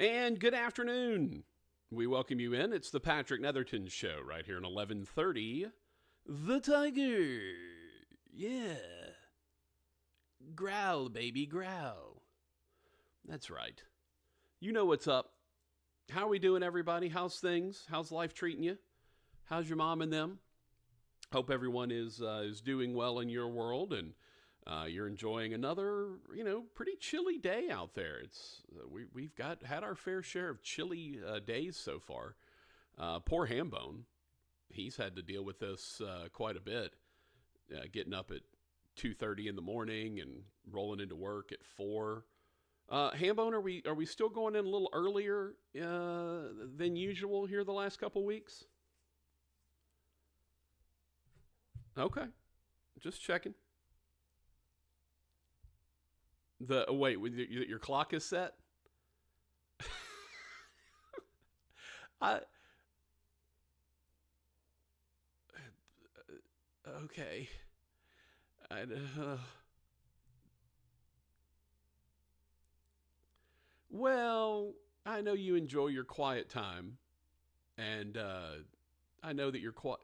And good afternoon. We welcome you in. It's the Patrick Netherton Show right here in 1130. The Tiger. Yeah. Growl, baby, growl. That's right. You know what's up. How are we doing, everybody? How's things? How's life treating you? How's your mom and them? Hope everyone is doing well in your world and you're enjoying another, pretty chilly day out there. It's we've had our fair share of chilly days so far. Poor Hambone, he's had to deal with this quite a bit, getting up at 2:30 in the morning and rolling into work at 4. Hambone, are we still going in a little earlier than usual here the last couple weeks? Okay, just checking. Wait, your clock is set. I okay. I, well, I know you enjoy your quiet time, and I know that you're quiet.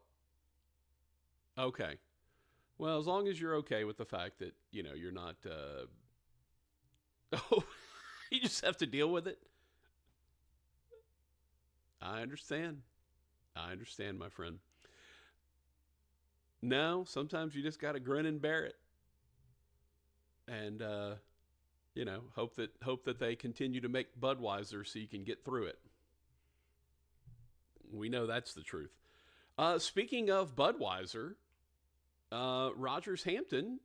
Okay. Well, as long as you're okay with the fact that you're not. Oh, you just have to deal with it. I understand. I understand, my friend. No, sometimes you just got to grin and bear it, and hope that they continue to make Budweiser so you can get through it. We know that's the truth. Speaking of Budweiser, Rogers Hampton,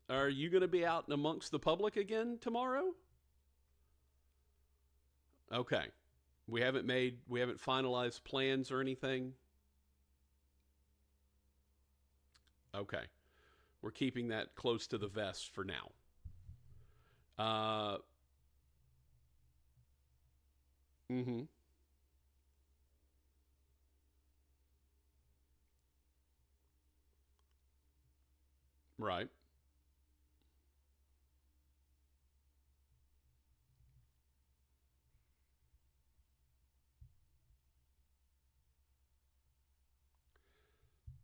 are you going to be out and amongst the public again tomorrow? Okay. We haven't finalized plans or anything. Okay. We're keeping that close to the vest for now. Mm-hmm. Right.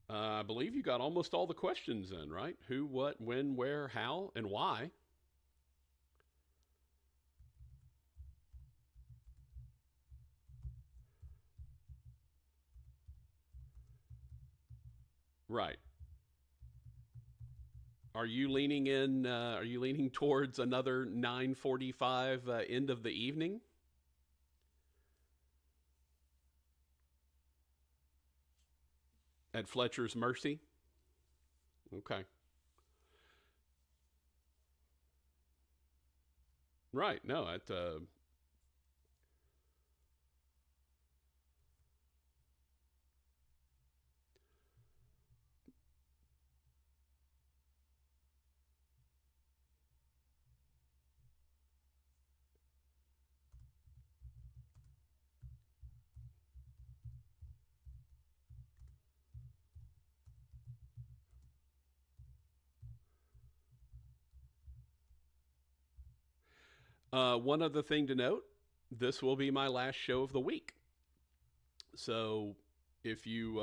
I believe you got almost all the questions in, right? Who, what, when, where, how, and why. Right. Are you leaning in? Are you leaning towards another 9:45 end of the evening? At Fletcher's Mercy? Okay. Right. No, one other thing to note, this will be my last show of the week. So if you,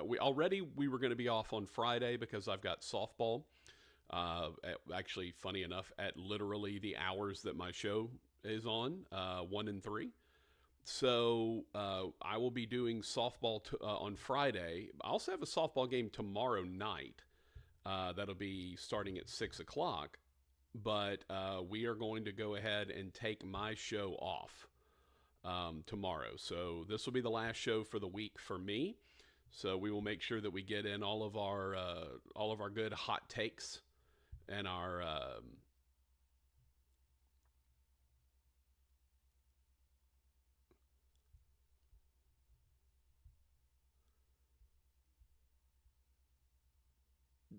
we were going to be off on Friday because I've got softball. Actually, funny enough, at literally the hours that my show is on, 1 and 3. So I will be doing softball on Friday. I also have a softball game tomorrow night. That'll be starting at 6 o'clock. But we are going to go ahead and take my show off tomorrow. So this will be the last show for the week for me. So we will make sure that we get in all of our good hot takes and our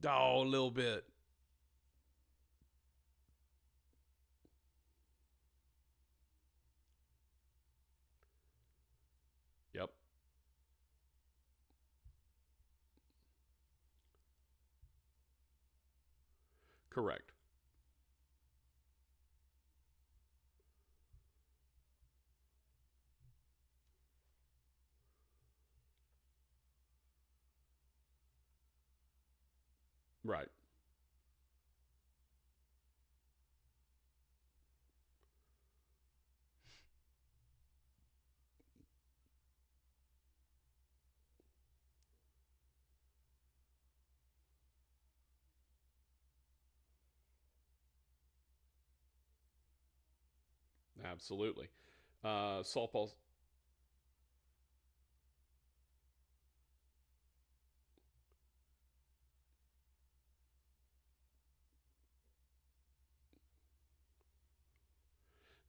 a little bit. Yep, correct. Right. Absolutely. Softball.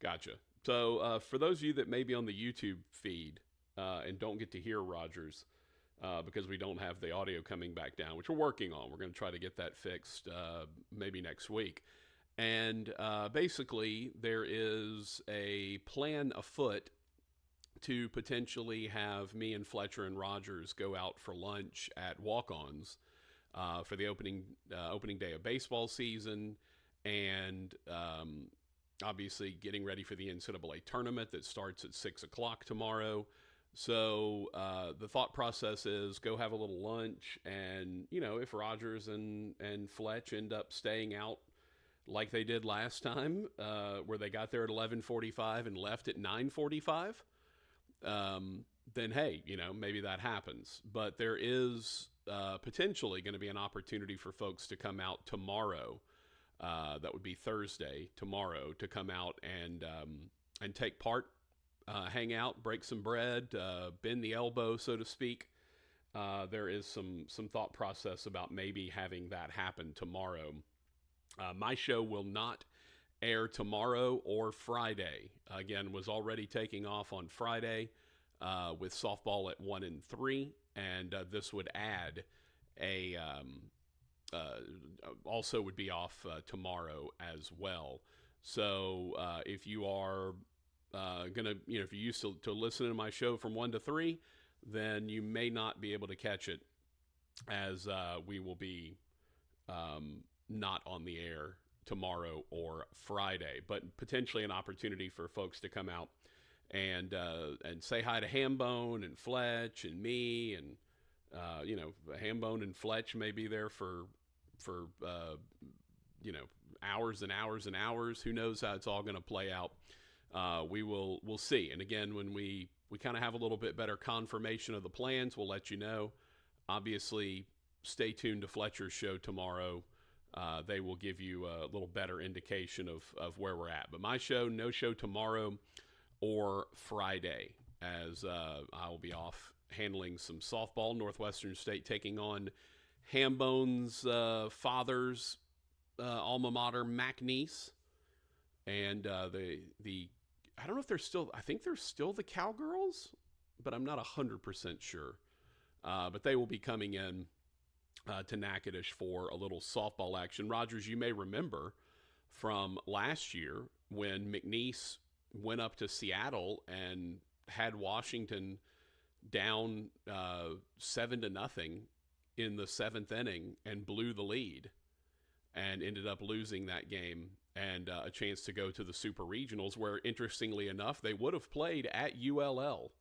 Gotcha. So for those of you that may be on the YouTube feed and don't get to hear Rogers because we don't have the audio coming back down, which we're working on, we're going to try to get that fixed maybe next week. And basically, there is a plan afoot to potentially have me and Fletcher and Rogers go out for lunch at Walk-Ons for the opening day of baseball season, and obviously getting ready for the NCAA tournament that starts at 6 o'clock tomorrow. So the thought process is go have a little lunch, and if Rogers and Fletch end up staying out like they did last time, where they got there at 11:45 and left at 9:45, then hey, maybe that happens. But there is potentially going to be an opportunity for folks to come out tomorrow. That would be Thursday, tomorrow, to come out and take part, hang out, break some bread, bend the elbow, so to speak. There is some thought process about maybe having that happen tomorrow. My show will not air tomorrow or Friday. Again, was already taking off on Friday with softball at 1 and 3, and this would add also would be off tomorrow as well. So if you are gonna, if you're used to listening to my show from 1 to 3, then you may not be able to catch it, as we will be not on the air tomorrow or Friday, but potentially an opportunity for folks to come out and say hi to Hambone and Fletch and me, and Hambone and Fletch may be there for hours and hours and hours. Who knows how it's all going to play out? We'll see. And again, when we kind of have a little bit better confirmation of the plans, we'll let you know. Obviously, stay tuned to Fletcher's show tomorrow. They will give you a little better indication of where we're at. But my show, no show tomorrow or Friday, as I will be off handling some softball. Northwestern State taking on Hambone's father's alma mater, McNeese. And the I don't know if they're still, I think they're still the Cowgirls, but I'm not 100% sure. But they will be coming in to Natchitoches for a little softball action. Rogers, you may remember from last year when McNeese went up to Seattle and had Washington down 7-0 in the 7th inning and blew the lead and ended up losing that game, and a chance to go to the Super Regionals, where, interestingly enough, they would have played at ULL,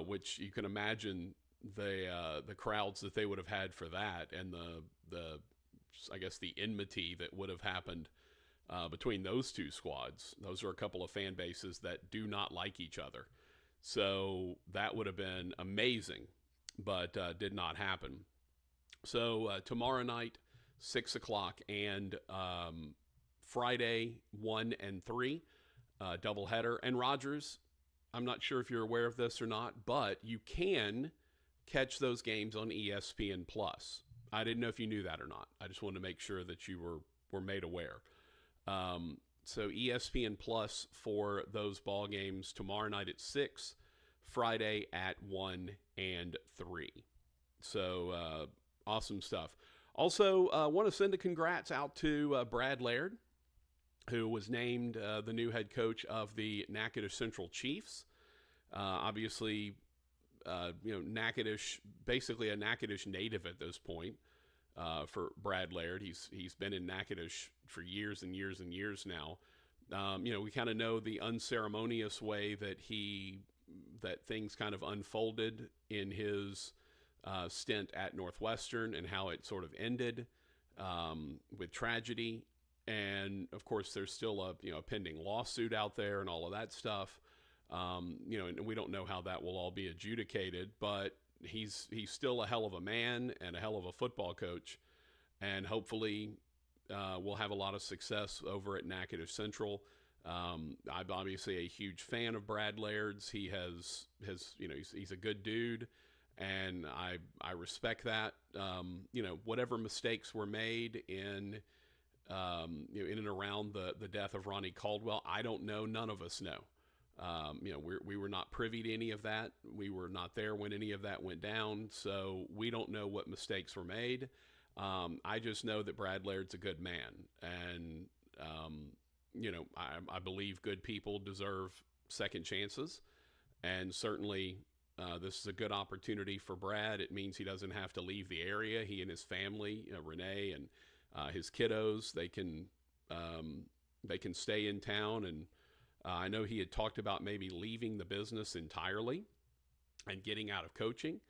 which you can imagine the crowds that they would have had for that, and the I guess the enmity that would have happened between those two squads. Those are a couple of fan bases that do not like each other. So that would have been amazing, but did not happen. So tomorrow night, 6 o'clock, and Friday, 1 and 3, doubleheader. And Rogers, I'm not sure if you're aware of this or not, but you can catch those games on ESPN Plus. I didn't know if you knew that or not. I just wanted to make sure that you were made aware. So ESPN Plus for those ball games tomorrow night at 6, Friday at 1 and 3. So awesome stuff. Also, want to send a congrats out to Brad Laird, who was named the new head coach of the Natchitoches Central Chiefs. Obviously, Natchitoches, basically a Natchitoches native at this point for Brad Laird. He's been in Natchitoches for years and years and years now. We kind of know the unceremonious way that things kind of unfolded in his stint at Northwestern and how it sort of ended with tragedy. And of course, there's still a pending lawsuit out there and all of that stuff. And we don't know how that will all be adjudicated, but he's still a hell of a man and a hell of a football coach, and hopefully we'll have a lot of success over at Natchitoches Central. I'm obviously a huge fan of Brad Laird's. He has he's a good dude, and I respect that. Whatever mistakes were made in in and around the death of Ronnie Caldwell, I don't know. None of us know. We were not privy to any of that. We were not there when any of that went down, so we don't know what mistakes were made. I just know that Brad Laird's a good man, and I believe good people deserve second chances, and certainly this is a good opportunity for Brad. It means he doesn't have to leave the area. He and his family, Renee and his kiddos, they can stay in town. And I know he had talked about maybe leaving the business entirely and getting out of coaching.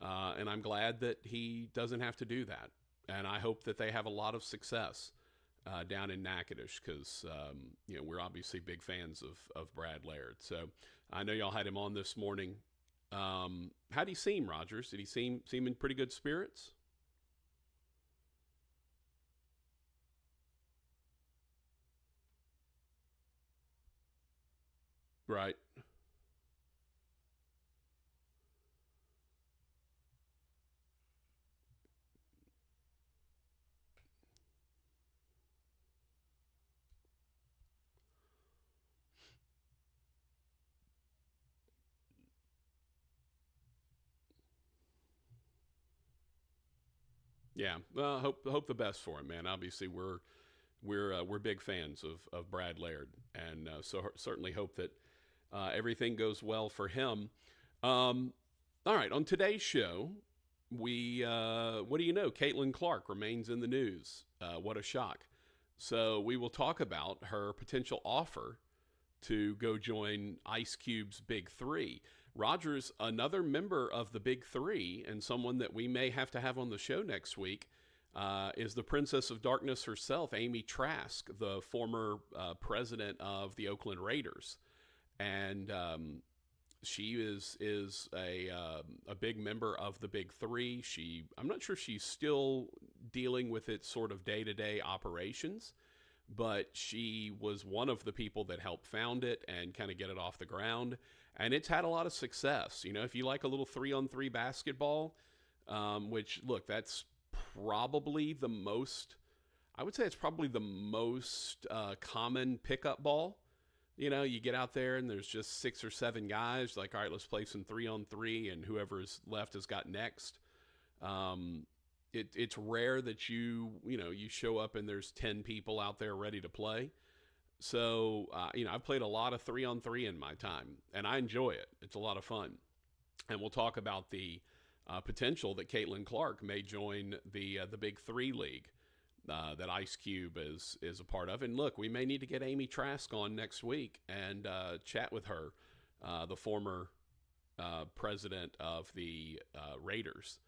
And I'm glad that he doesn't have to do that. And I hope that they have a lot of success down in Natchitoches, because we're obviously big fans of Brad Laird. So I know y'all had him on this morning. How did he seem, Rogers? Did he seem in pretty good spirits? Right. Yeah. Well, hope the best for him, man. Obviously, we're big fans of Brad Laird, and so certainly hope that everything goes well for him. All right, on today's show, we what do you know? Caitlin Clark remains in the news. What a shock! So we will talk about her potential offer to go join Ice Cube's Big Three. Rogers, another member of the Big Three, and someone that we may have on the show next week, is the Princess of Darkness herself, Amy Trask, the former president of the Oakland Raiders. And she is a big member of the Big Three. I'm not sure she's still dealing with its sort of day-to-day operations, but she was one of the people that helped found it and kind of get it off the ground. And it's had a lot of success. If you like a little 3-on-3 basketball, which, look, that's probably the most, I would say it's probably the most common pickup ball. You get out there and there's just 6 or 7 guys, like, all right, let's play some 3-on-3, and whoever's left has got next. It's rare that you show up and there's 10 people out there ready to play. So, I've played a lot of 3-on-3 in my time, and I enjoy it. It's a lot of fun. And we'll talk about the potential that Caitlin Clark may join the Big Three League that Ice Cube is a part of. And look, we may need to get Amy Trask on next week and chat with her, the former president of the Raiders,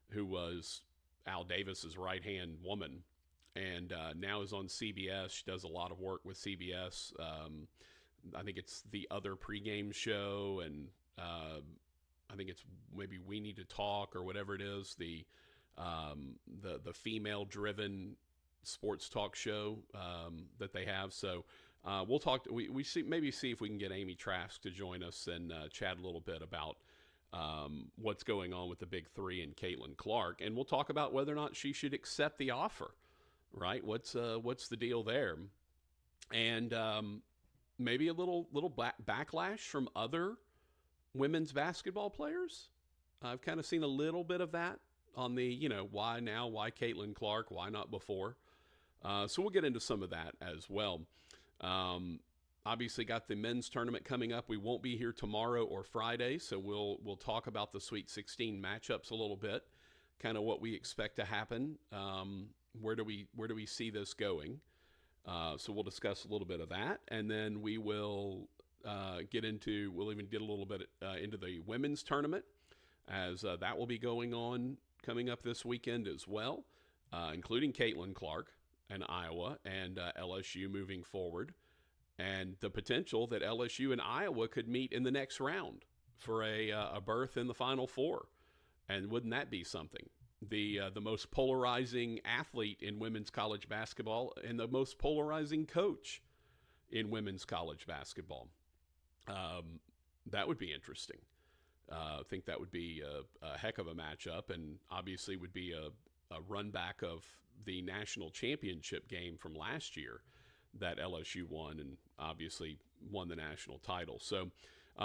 who was Al Davis's right-hand woman, and now is on CBS. She does a lot of work with CBS. I think it's the other pregame show, and I think it's maybe We Need to Talk or whatever it is, the female-driven sports talk show that they have. So we'll talk. We see if we can get Amy Trask to join us and chat a little bit about what's going on with the Big Three and Caitlin Clark, and we'll talk about whether or not she should accept the offer. Right? What's the deal there? And maybe a little backlash from other women's basketball players. I've kind of seen a little bit of that on the, why now, why Caitlin Clark, why not before? So we'll get into some of that as well. Obviously got the men's tournament coming up. We won't be here tomorrow or Friday, so we'll talk about the Sweet 16 matchups a little bit, kind of what we expect to happen. Where do we see this going? So we'll discuss a little bit of that, and then we will we'll even get a little bit into the women's tournament. as that will be going on coming up this weekend as well, including Caitlin Clark and Iowa and LSU moving forward, and the potential that LSU and Iowa could meet in the next round for a berth in the Final Four. And wouldn't that be something? The most polarizing athlete in women's college basketball and the most polarizing coach in women's college basketball. That would be interesting. I think that would be a heck of a matchup, and obviously would be a run back of the national championship game from last year that LSU won, and obviously won the national title. So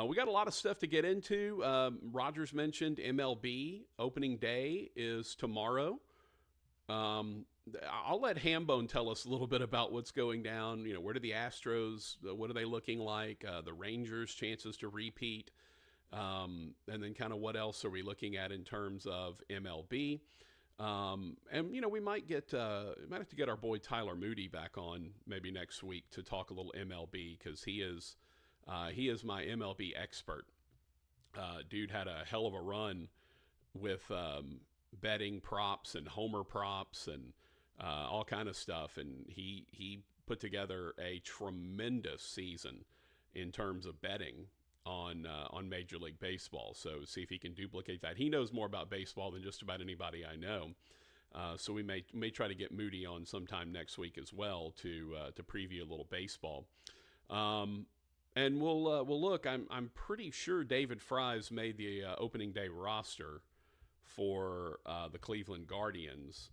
we got a lot of stuff to get into. Rogers mentioned MLB opening day is tomorrow. I'll let Hambone tell us a little bit about what's going down. You know, where do the Astros, what are they looking like? The Rangers' chances to repeat. And then kind of what else are we looking at in terms of MLB? And, you know, we might have to get our boy Tyler Moody back on maybe next week to talk a little MLB, because he is my MLB expert. Dude had a hell of a run with betting props and homer props and all kind of stuff, and he put together a tremendous season in terms of betting on Major League Baseball. So see if he can duplicate that. He knows more about baseball than just about anybody I know. So we may try to get Moody on sometime next week as well to preview a little baseball. And we'll look. I'm pretty sure David Fry's made the opening day roster for the Cleveland Guardians,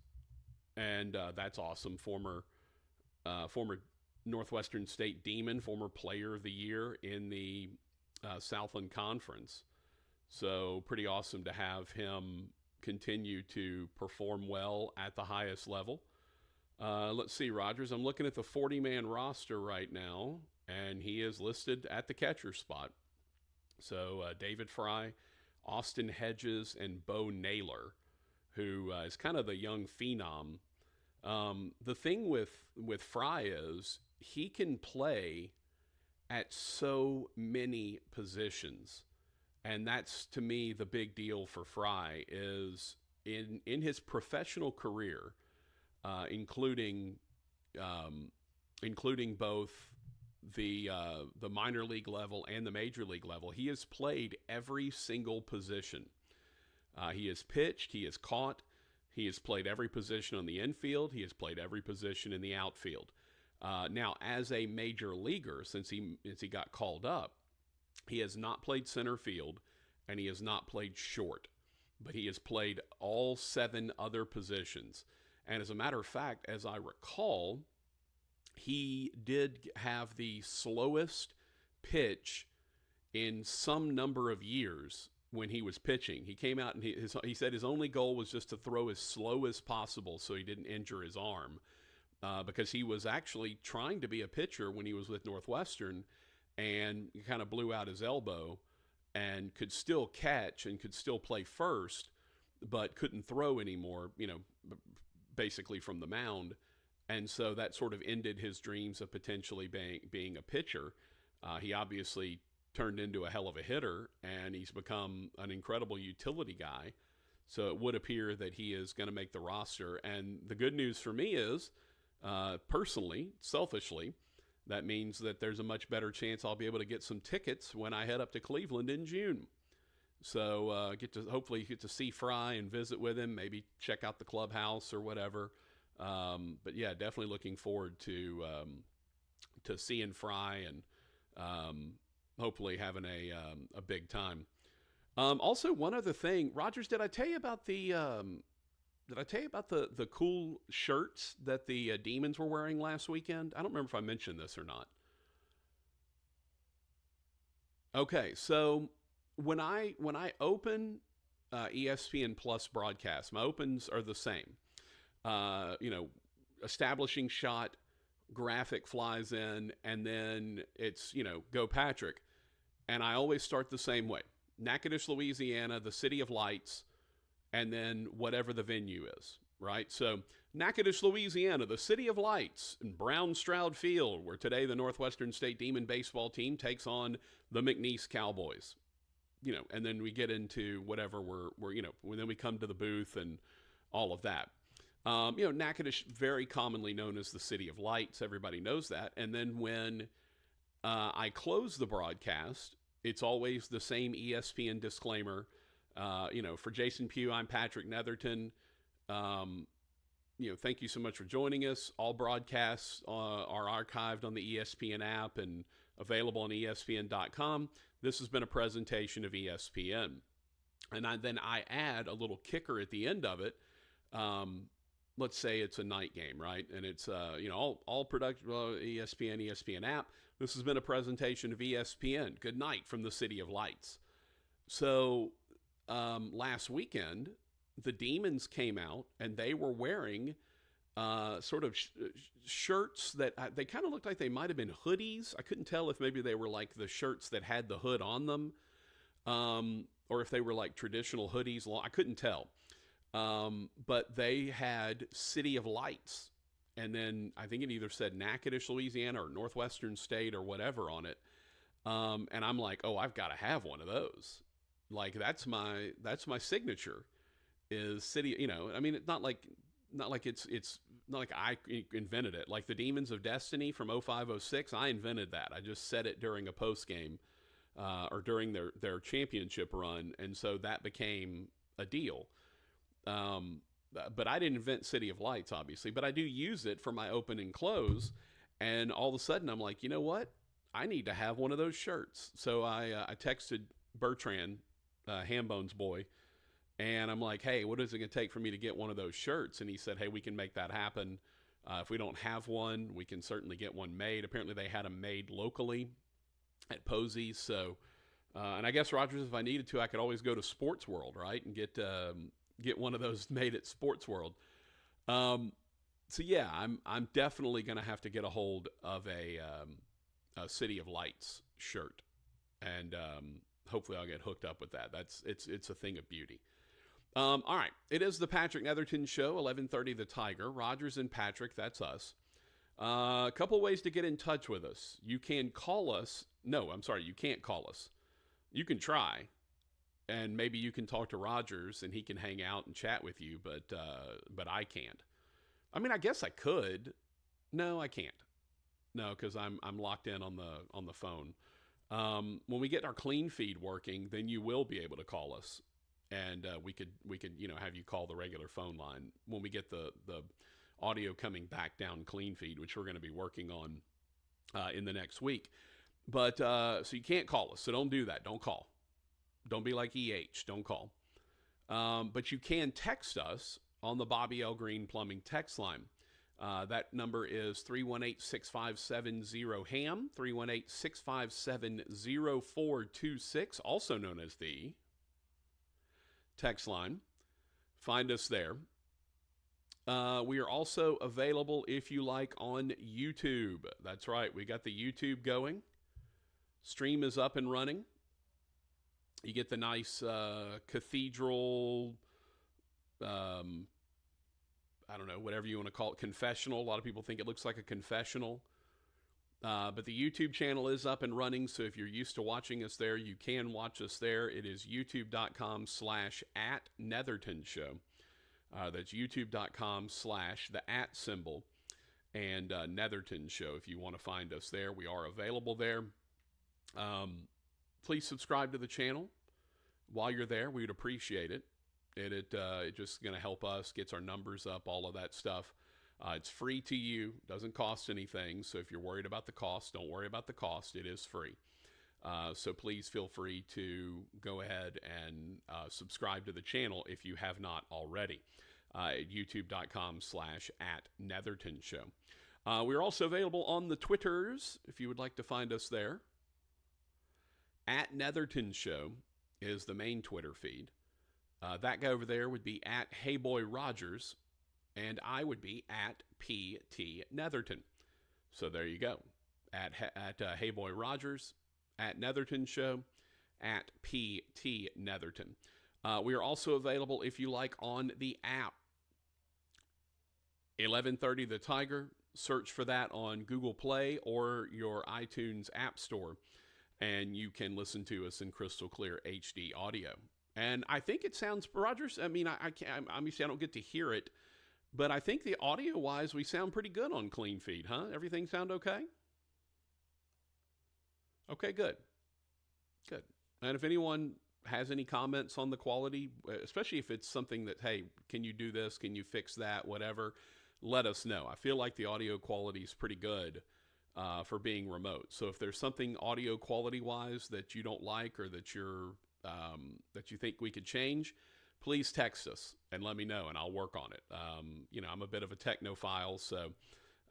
and that's awesome. Former Northwestern State Demon, former Player of the Year in the Southland Conference. So pretty awesome to have him continue to perform well at the highest level. Let's see, Rogers. I'm looking at the 40-man roster right now, and he is listed at the catcher spot. So David Fry, Austin Hedges, and Bo Naylor, who is kind of the young phenom. The thing with Fry is he can play at so many positions. And that's, to me, the big deal for Fry is in his professional career, including both the minor league level and the major league level, he has played every single position. He has pitched, he has caught, he has played every position on the infield, he has played every position in the outfield. Now, as a major leaguer, since he got called up, he has not played center field and he has not played short, but he has played all 7 other positions. And as a matter of fact, as I recall, he did have the slowest pitch in some number of years when he was pitching. He came out and he said his only goal was just to throw as slow as possible so he didn't injure his arm, because he was actually trying to be a pitcher when he was with Northwestern, and kind of blew out his elbow and could still catch and could still play first, but couldn't throw anymore, you know, basically from the mound. And so that sort of ended his dreams of potentially being a pitcher. He obviously turned into a hell of a hitter, and he's become an incredible utility guy. So it would appear that he is going to make the roster. And the good news for me is, personally, selfishly, that means that there's a much better chance I'll be able to get some tickets when I head up to Cleveland in June. So hopefully get to see Fry and visit with him, maybe check out the clubhouse or whatever. But yeah, definitely looking forward to seeing Fry and hopefully having a big time. Also, one other thing, Rogers, did I tell you about the cool shirts that the Demons were wearing last weekend? I don't remember if I mentioned this or not. Okay, so when I open ESPN Plus broadcast, my opens are the same. Establishing shot, graphic flies in, and then it's, go Patrick. And I always start the same way. Natchitoches, Louisiana, the City of Lights, and then whatever the venue is, right? So Natchitoches, Louisiana, the City of Lights, and Brown Stroud Field, where today the Northwestern State Demon baseball team takes on the McNeese Cowboys. and then we get into whatever then we come to the booth and all of that. Natchitoches, very commonly known as the City of Lights. Everybody knows that. And then when I close the broadcast, it's always the same ESPN disclaimer. For Jason Pugh, I'm Patrick Netherton. Thank you so much for joining us. All broadcasts are archived on the ESPN app and available on ESPN.com. This has been a presentation of ESPN. And then I add a little kicker at the end of it. Let's say it's a night game, right? And it's, all production, ESPN app. This has been a presentation of ESPN. Good night from the City of Lights. So last weekend, the Demons came out and they were wearing sort of shirts that they kind of looked like they might have been hoodies. I couldn't tell if maybe they were like the shirts that had the hood on them, or if they were like traditional hoodies. I couldn't tell. But they had City of Lights. And then I think it either said Natchitoches, Louisiana or Northwestern State or whatever on it. And I'm like, oh, I've got to have one of those. Like that's my signature is City, it's not like it's not like I invented it. Like the Demons of Destiny from 05-06, I invented that. I just said it during a post game, or during their championship run. And so that became a deal. But I didn't invent City of Lights, obviously, but I do use it for my open and close. And all of a sudden I'm like, you know what? I need to have one of those shirts. So I texted Bertrand, Hambone's boy, and I'm like, hey, what is it going to take for me to get one of those shirts? And he said, hey, we can make that happen. If we don't have one, we can certainly get one made. Apparently they had them made locally at Posey's. So, and I guess, Rogers, if I needed to, I could always go to Sports World, right? And get one of those made at Sports World. So yeah, I'm definitely going to have to get a hold of a City of Lights shirt, and hopefully I'll get hooked up with that. It's a thing of beauty. All right, it is the Patrick Netherton Show, 1130 The Tiger. Rogers and Patrick, that's us. A couple ways to get in touch with us. You can call us. No, I'm sorry, you can't call us. You can try. And maybe you can talk to Rogers and he can hang out and chat with you, but I can't. I mean, I guess I could. No, I can't. No, because I'm locked in on the phone. When we get our clean feed working, then you will be able to call us, and we could have you call the regular phone line when we get the audio coming back down clean feed, which we're going to be working on in the next week. But so you can't call us, so don't do that. Don't call. Don't be like EH. Don't call. But you can text us on the Bobby L. Green Plumbing text line. That number is 318-657-0HAM, 318-657-0426, also known as the text line. Find us there. We are also available, if you like, on YouTube. That's right. We got the YouTube going. Stream is up and running. You get the nice cathedral, I don't know, whatever you want to call it, confessional. A lot of people think it looks like a confessional. But the YouTube channel is up and running, so if you're used to watching us there, you can watch us there. It is youtube.com/@Netherton Show. That's youtube.com/the@ symbol and Netherton Show if you want to find us there. We are available there. Please subscribe to the channel while you're there. We would appreciate it. It just going to help us, gets our numbers up, all of that stuff. It's free to you, doesn't cost anything. So if you're worried about the cost, don't worry about the cost. It is free. So please feel free to go ahead and subscribe to the channel if you have not already. At youtube.com/@Netherton Show. We're also available on the Twitters if you would like to find us there. @Netherton Show is the main Twitter feed. That guy over there would be @HeyBoyRogers, and I would be @PT_Netherton. So there you go. At HeyBoyRogers, @Netherton Show, @PT_Netherton. We are also available, if you like, on the app. 1130 The Tiger. Search for that on Google Play or your iTunes App Store. and you can listen to us in crystal clear HD audio. And I think it sounds, Rogers, I mean, I can't, obviously I don't get to hear it, but I think the audio-wise, we sound pretty good on Clean Feed, huh? Everything sound okay? Okay, good. Good. And if anyone has any comments on the quality, especially if it's something that, hey, can you do this? Can you fix that? Whatever, let us know. I feel like the audio quality is pretty good for being remote. So if there's something audio quality-wise that you don't like or that that you think we could change, please text us and let me know, and I'll work on it. I'm a bit of a technophile, so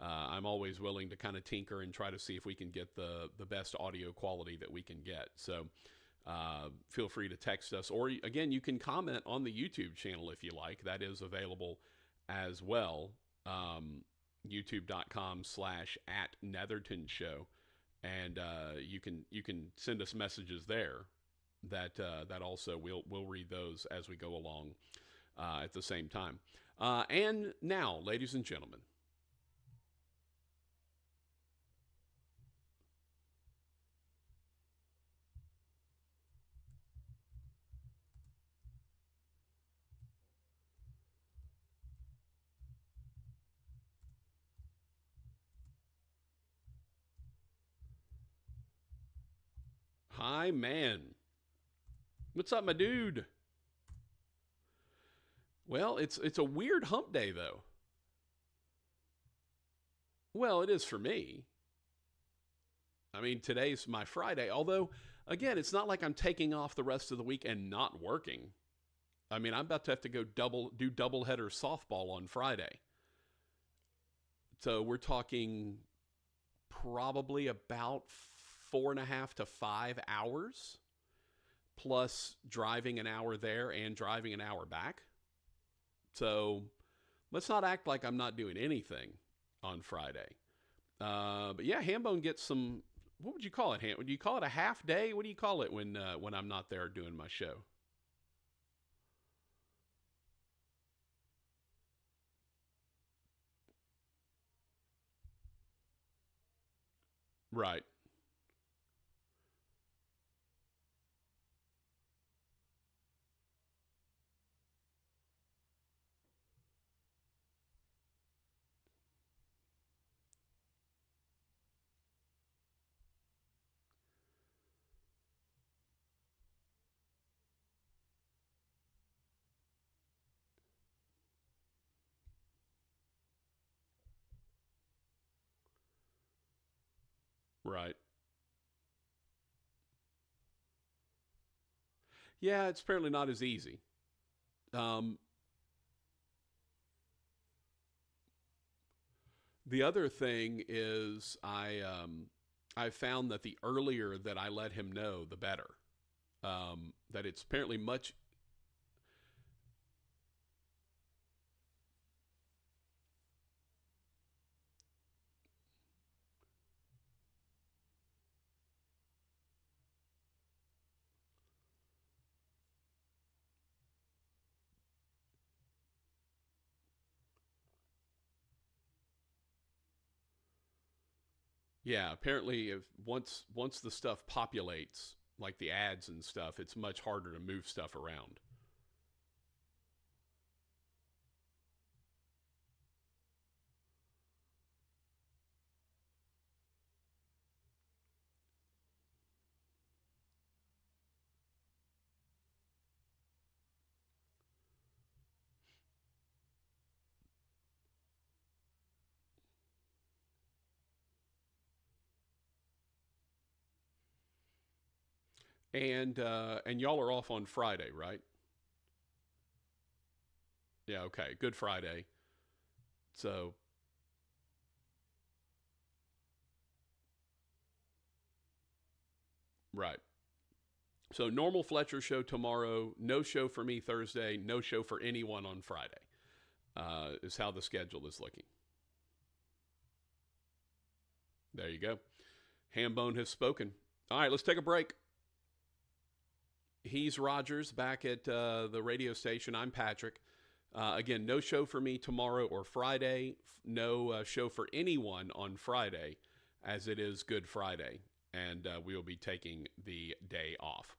I'm always willing to kind of tinker and try to see if we can get the best audio quality that we can get. So feel free to text us, or again, you can comment on the YouTube channel if you like. That is available as well. YouTube.com/@Netherton Show, and you can send us messages there. That also we'll read those as we go along at the same time. And now, ladies and gentlemen, hi man, what's up, my dude? Well, it's a weird hump day though. Well, it is for me. I mean, today's my Friday, although, again, it's not like I'm taking off the rest of the week and not working. I mean, I'm about to have to go do doubleheader softball on Friday. So we're talking probably about 4.5 to 5 hours, plus driving an hour there and driving an hour back. So let's not act like I'm not doing anything on Friday. But yeah, Hambone gets some. What would you call it, Ham? Would you call it a half day? What do you call it when I'm not there doing my show? Right, right. Yeah, it's apparently not as easy. Um, the other thing is I found that the earlier that I let him know, the better. That it's apparently much. Yeah, apparently, if once the stuff populates, like the ads and stuff, it's much harder to move stuff around. And y'all are off on Friday, right? Yeah, okay. Good Friday. So, right. So normal Fletcher show tomorrow, no show for me Thursday, no show for anyone on Friday. Is how the schedule is looking. There you go. Hambone has spoken. All right, let's take a break. He's Rogers back at the radio station. I'm Patrick. Again, no show for me tomorrow or Friday. No show for anyone on Friday, as it is Good Friday. and we will be taking the day off.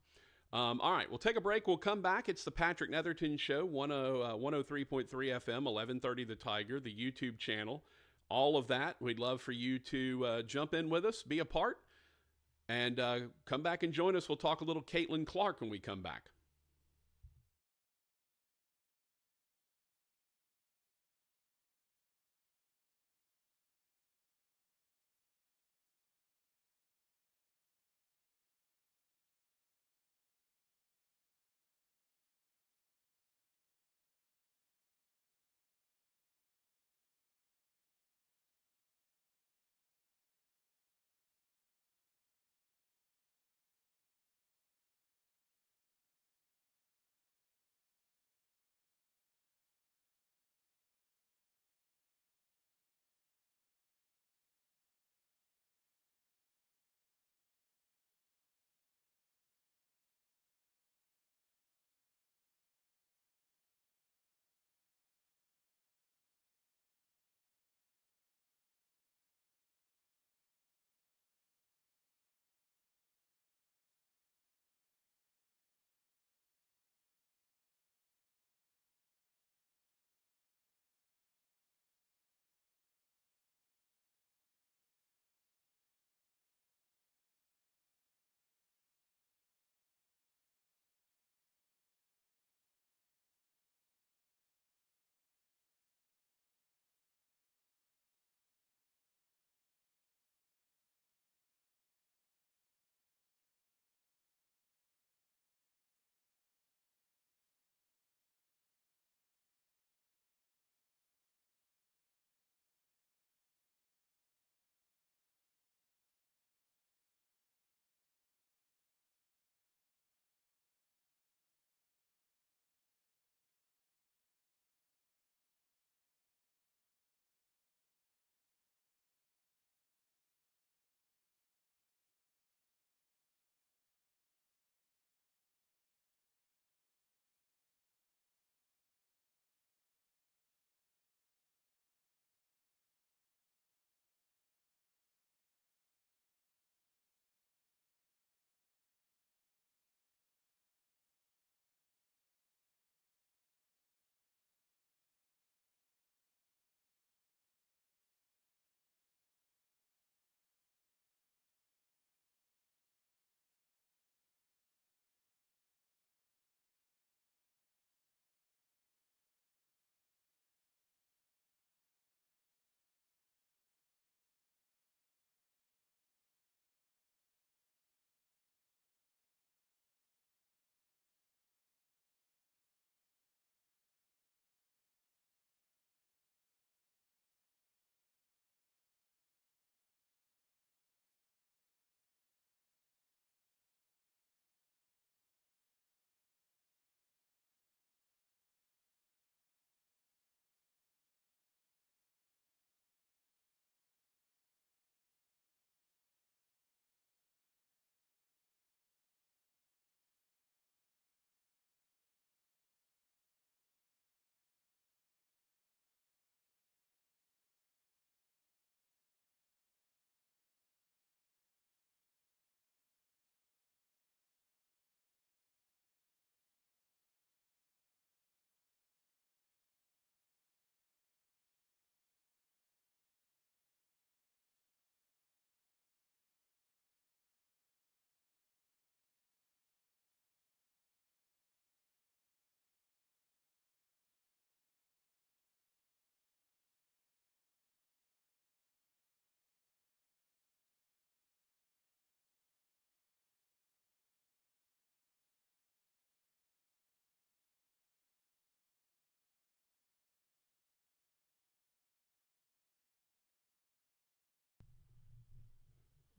All right, we'll take a break. We'll come back. It's the Patrick Netherton Show, 103.3 FM, 1130 The Tiger, the YouTube channel, all of that. We'd love for you to jump in with us, be a part, and come back and join us. We'll talk a little Caitlin Clark when we come back.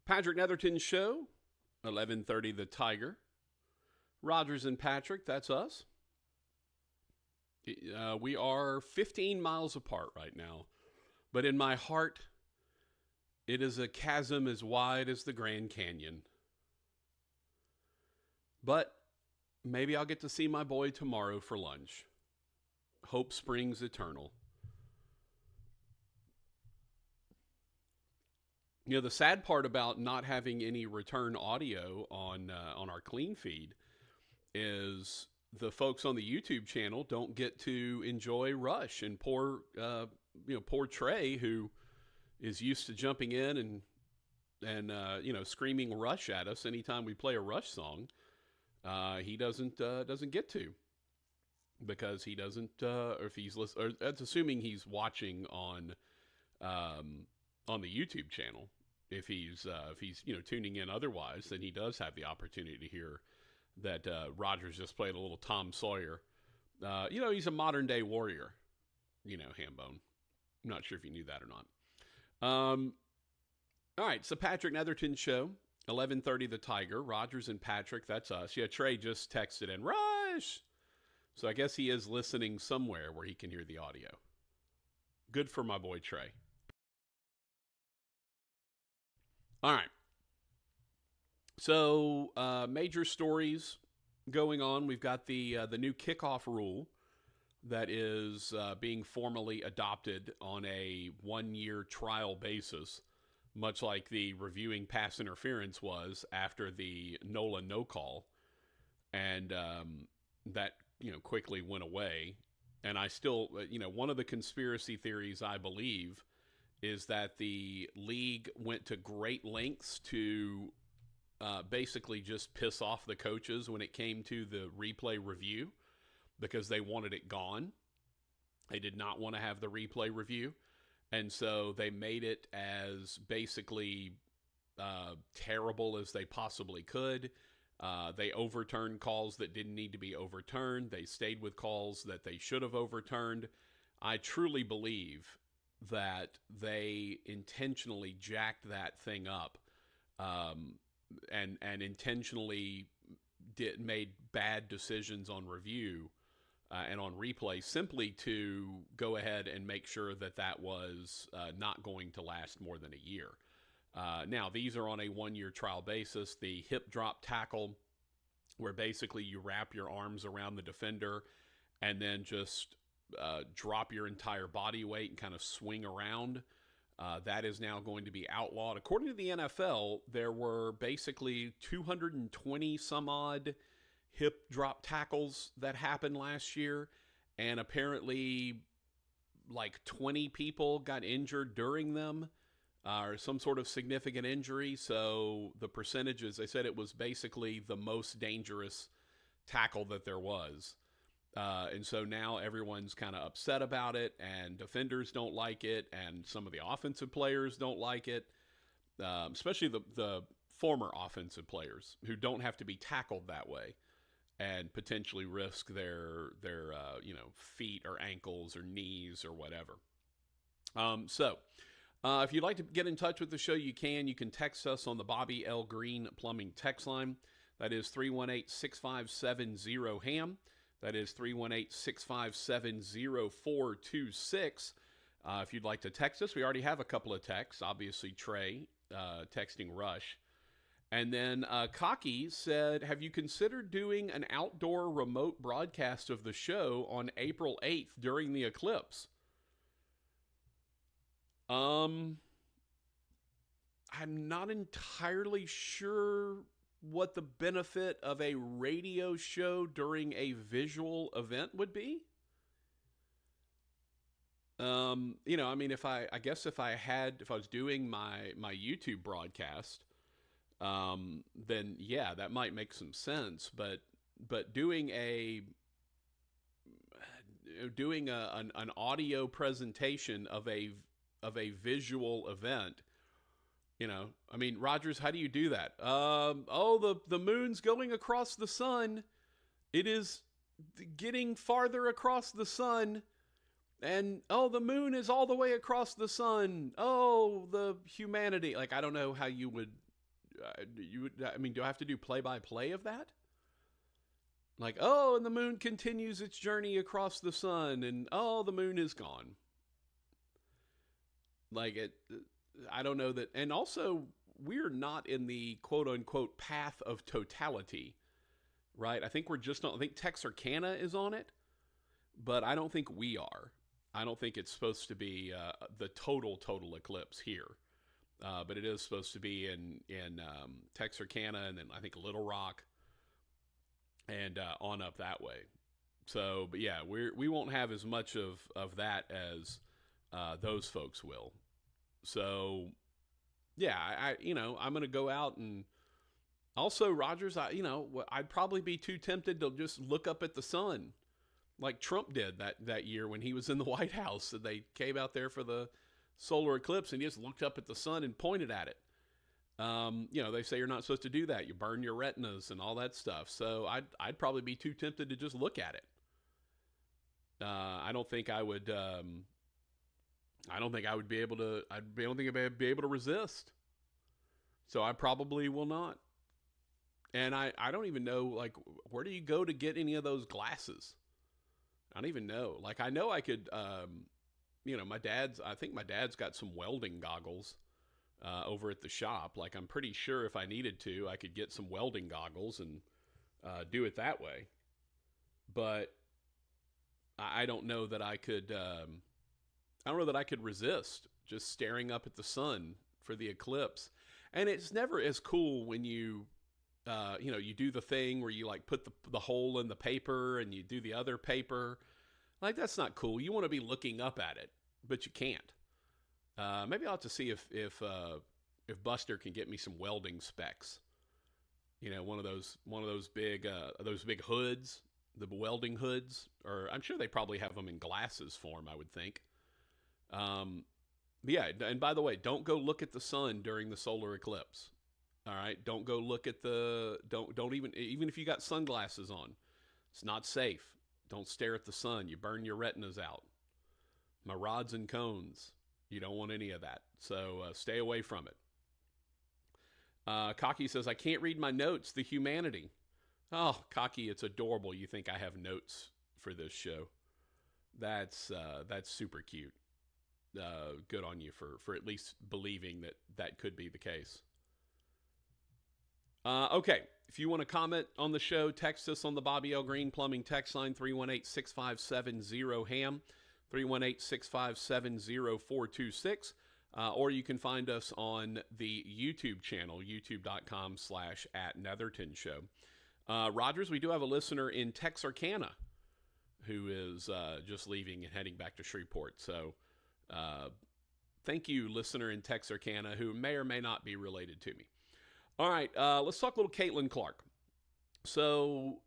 Patrick Netherton Show, 1130 The Tiger. Rogers and Patrick, that's us. We are 15 miles apart right now. But in my heart, it is a chasm as wide as the Grand Canyon. But maybe I'll get to see my boy tomorrow for lunch. Hope springs eternal. The sad part about not having any return audio on our clean feed is the folks on the YouTube channel don't get to enjoy Rush, and poor Trey, who is used to jumping in and screaming Rush at us anytime we play a Rush song. He doesn't get to, because he doesn't, or if he's or that's assuming he's watching on the YouTube channel. If he's tuning in otherwise, then he does have the opportunity to hear that Rogers just played a little Tom Sawyer. He's a modern day warrior. Hambone. I'm not sure if you knew that or not. All right, so Patrick Netherton show, 11:30 The Tiger, Rogers and Patrick, that's us. Yeah, Trey just texted in, Rush! So I guess he is listening somewhere where he can hear the audio. Good for my boy Trey. All right. So major stories going on. We've got the new kickoff rule that is being formally adopted on a 1-year trial basis, much like the reviewing pass interference was after the Nola no call, and that quickly went away. And I still, one of the conspiracy theories I believe is that the league went to great lengths to basically just piss off the coaches when it came to the replay review, because they wanted it gone. They did not want to have the replay review. And so they made it as basically terrible as they possibly could. They overturned calls that didn't need to be overturned. They stayed with calls that they should have overturned. I truly believe that they intentionally jacked that thing up, and intentionally made bad decisions on review and on replay, simply to go ahead and make sure that was not going to last more than a year. Now, these are on a 1-year trial basis. The hip drop tackle, where basically you wrap your arms around the defender and then just drop your entire body weight and kind of swing around, that is now going to be outlawed. According to the NFL, there were basically 220 some odd hip drop tackles that happened last year, and apparently like 20 people got injured during them, or some sort of significant injury. So the percentages, they said it was basically the most dangerous tackle that there was. And so now everyone's kind of upset about it, and defenders don't like it, and some of the offensive players don't like it, especially the former offensive players who don't have to be tackled that way and potentially risk their feet or ankles or knees or whatever. So if you'd like to get in touch with the show, you can. You can text us on the Bobby L. Green Plumbing text line. That is 318-657-0-HAM. That is 318-657-0426. If you'd like to text us, we already have a couple of texts. Obviously, Trey texting Rush. And then Cocky said, have you considered doing an outdoor remote broadcast of the show on April 8th during the eclipse? I'm not entirely sure what the benefit of a radio show during a visual event would be. If I was doing my YouTube broadcast, then yeah, that might make some sense. But doing an audio presentation of a visual event, Rogers, how do you do that? The moon's going across the sun. It is getting farther across the sun. And, the moon is all the way across the sun. The humanity. I don't know how you would, do I have to do play-by-play of that? And the moon continues its journey across the sun, and, the moon is gone. I don't know that. And also, we're not in the quote-unquote path of totality, right? I think I think Texarkana is on it, but I don't think we are. I don't think it's supposed to be the total eclipse here. but it is supposed to be in Texarkana and then I think Little Rock and on up that way. So, but yeah, we won't have as much of that as those folks will. So, yeah, I'm going to go out and also Rogers. I'd probably be too tempted to just look up at the sun like Trump did that year when he was in the White House. And they came out there for the solar eclipse and he just looked up at the sun and pointed at it. They say you're not supposed to do that. You burn your retinas and all that stuff. So I'd probably be too tempted to just look at it. I don't think I would. I don't think I would be able to. Don't think I'd be able to resist. So I probably will not. And I don't even know, like, where do you go to get any of those glasses? I don't even know. Like, I know I could. I think my dad's got some welding goggles over at the shop. Like, I'm pretty sure if I needed to, I could get some welding goggles and do it that way. But I don't know that I could. I don't know that I could resist just staring up at the sun for the eclipse. And it's never as cool when you do the thing where you like put the hole in the paper and you do the other paper. Like, that's not cool. You want to be looking up at it, but you can't. Maybe I'll have to see if Buster can get me some welding specs. One of those big hoods, the welding hoods, or I'm sure they probably have them in glasses form, I would think. Yeah, and by the way, don't go look at the sun during the solar eclipse. All right, don't go look at don't even if you got sunglasses on, it's not safe. Don't stare at the sun. You burn your retinas out. My rods and cones. You don't want any of that. So stay away from it. Cocky says, I can't read my notes. The humanity. Oh, Cocky, it's adorable. You think I have notes for this show. That's super cute. Good on you for at least believing that could be the case. Okay, if you want to comment on the show, text us on the Bobby L. Green Plumbing text line, 318-6570-HAM, 318-657-0426, or you can find us on the YouTube channel, youtube.com/@NethertonShow. Rogers, we do have a listener in Texarkana who is just leaving and heading back to Shreveport. So thank you, listener in Texarkana, who may or may not be related to me. All right, let's talk a little Caitlin Clark. So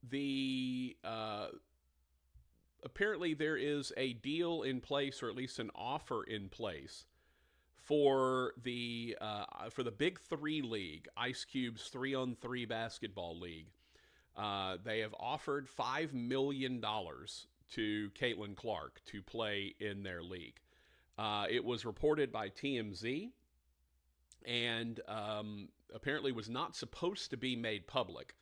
apparently there is a deal in place, or at least an offer in place, for the Big Three League, Ice Cube's 3-on-3 basketball league. They have offered $5 million to Caitlin Clark to play in their league. It was reported by TMZ, and apparently was not supposed to be made public.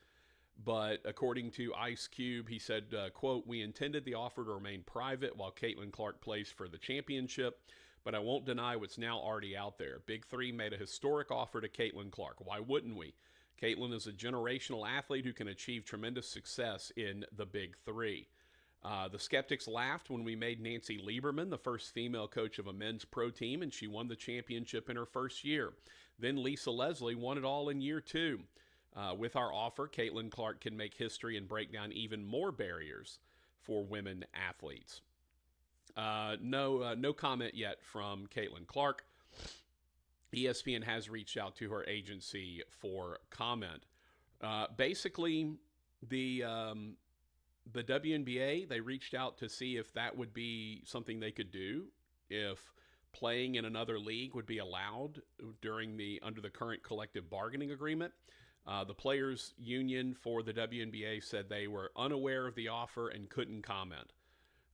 But according to Ice Cube, he said, quote, "We intended the offer to remain private while Caitlin Clark plays for the championship, but I won't deny what's now already out there. Big Three made a historic offer to Caitlin Clark. Why wouldn't we? Caitlin is a generational athlete who can achieve tremendous success in the Big Three." The skeptics laughed when we made Nancy Lieberman the first female coach of a men's pro team, and she won the championship in her first year. Then Lisa Leslie won it all in year 2. With our offer, Caitlin Clark can make history and break down even more barriers for women athletes. No comment yet from Caitlin Clark. ESPN has reached out to her agency for comment. Basically, the WNBA, they reached out to see if that would be something they could do, if playing in another league would be allowed under the current collective bargaining agreement. The players' union for the WNBA said they were unaware of the offer and couldn't comment.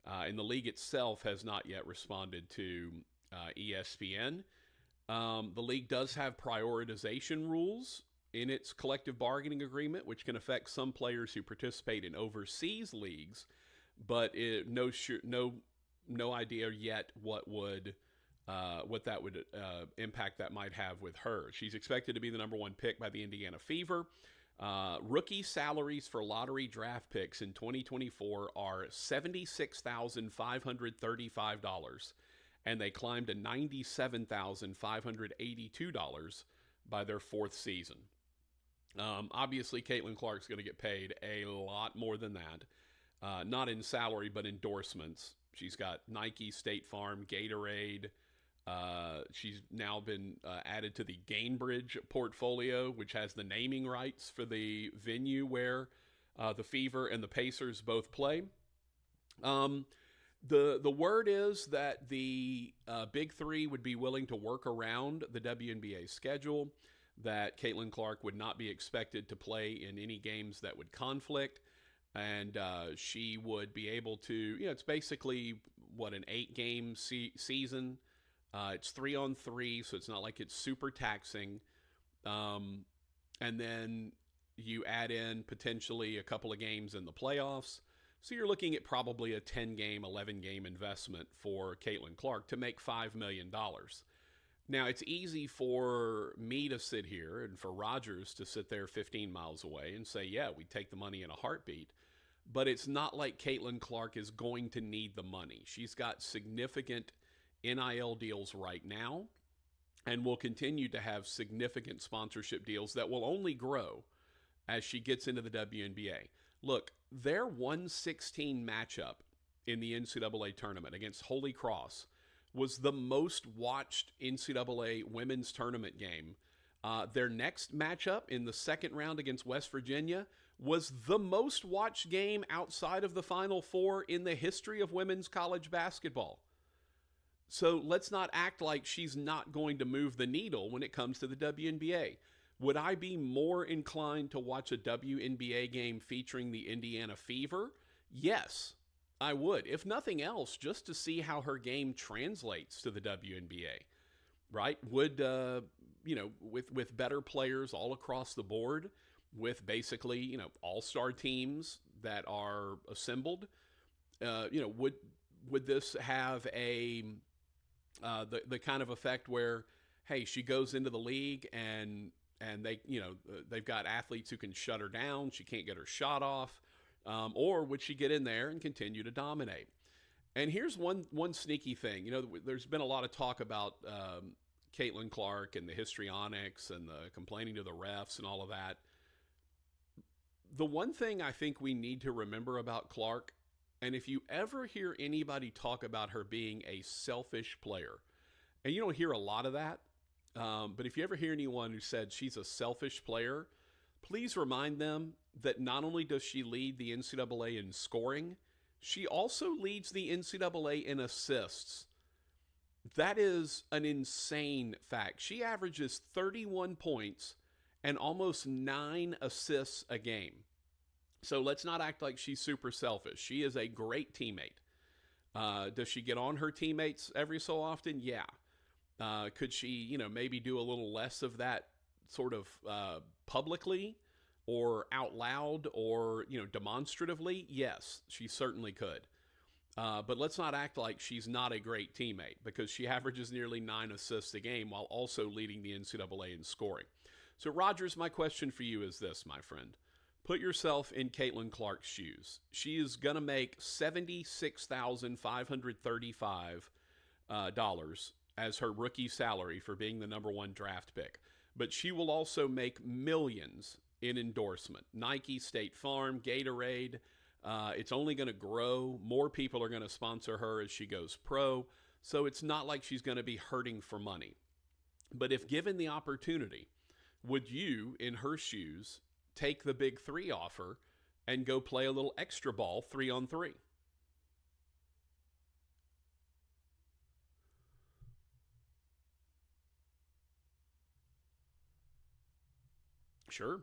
And the league itself has not yet responded to ESPN. The league does have prioritization rules in its collective bargaining agreement, which can affect some players who participate in overseas leagues, but no idea yet what that would impact that might have with her. She's expected to be the number 1 pick by the Indiana Fever. Rookie salaries for lottery draft picks in 2024 are $76,535, and they climbed to $97,582 by their fourth season. Obviously, Caitlin Clark's going to get paid a lot more than that, not in salary, but endorsements. She's got Nike, State Farm, Gatorade. She's now been added to the Gainbridge portfolio, which has the naming rights for the venue where the Fever and the Pacers both play. The word is that the Big Three would be willing to work around the WNBA schedule, that Caitlin Clark would not be expected to play in any games that would conflict, and she would be able to, it's basically, an 8-game season. It's 3-on-3, so it's not like it's super taxing. And then you add in potentially a couple of games in the playoffs. So you're looking at probably a 10-game, 11-game investment for Caitlin Clark to make $5 million. Now, it's easy for me to sit here and for Rogers to sit there 15 miles away and say, yeah, we'd take the money in a heartbeat. But it's not like Caitlin Clark is going to need the money. She's got significant NIL deals right now and will continue to have significant sponsorship deals that will only grow as she gets into the WNBA. Look, their 116 matchup in the NCAA tournament against Holy Cross was the most watched NCAA women's tournament game. Their next matchup in the second round against West Virginia was the most watched game outside of the Final Four in the history of women's college basketball. So let's not act like she's not going to move the needle when it comes to the WNBA. Would I be more inclined to watch a WNBA game featuring the Indiana Fever? Yes, I would. If nothing else, just to see how her game translates to the WNBA, right? Would, with better players all across the board, with basically, all-star teams that are assembled, would this have the kind of effect where, hey, she goes into the league and they, they've got athletes who can shut her down. She can't get her shot off. Or would she get in there and continue to dominate? And here's one sneaky thing. There's been a lot of talk about Caitlin Clark and the histrionics and the complaining to the refs and all of that. The one thing I think we need to remember about Clark, and if you ever hear anybody talk about her being a selfish player, and you don't hear a lot of that, but if you ever hear anyone who said she's a selfish player, please remind them that not only does she lead the NCAA in scoring, she also leads the NCAA in assists. That is an insane fact. She averages 31 points and almost 9 assists a game. So let's not act like she's super selfish. She is a great teammate. Does she get on her teammates every so often? Yeah. Could she, maybe do a little less of that sort of publicly or out loud or, demonstratively? Yes, she certainly could. But let's not act like she's not a great teammate, because she averages nearly 9 assists a game while also leading the NCAA in scoring. So, Rogers, my question for you is this, my friend. Put yourself in Caitlin Clark's shoes. She is going to make $76,535 as her rookie salary for being the number 1 draft pick. But she will also make millions in endorsement. Nike, State Farm, Gatorade. It's only going to grow. More people are going to sponsor her as she goes pro. So it's not like she's going to be hurting for money. But if given the opportunity, would you, in her shoes, take the Big Three offer and go play a little extra ball 3-on-3? Sure.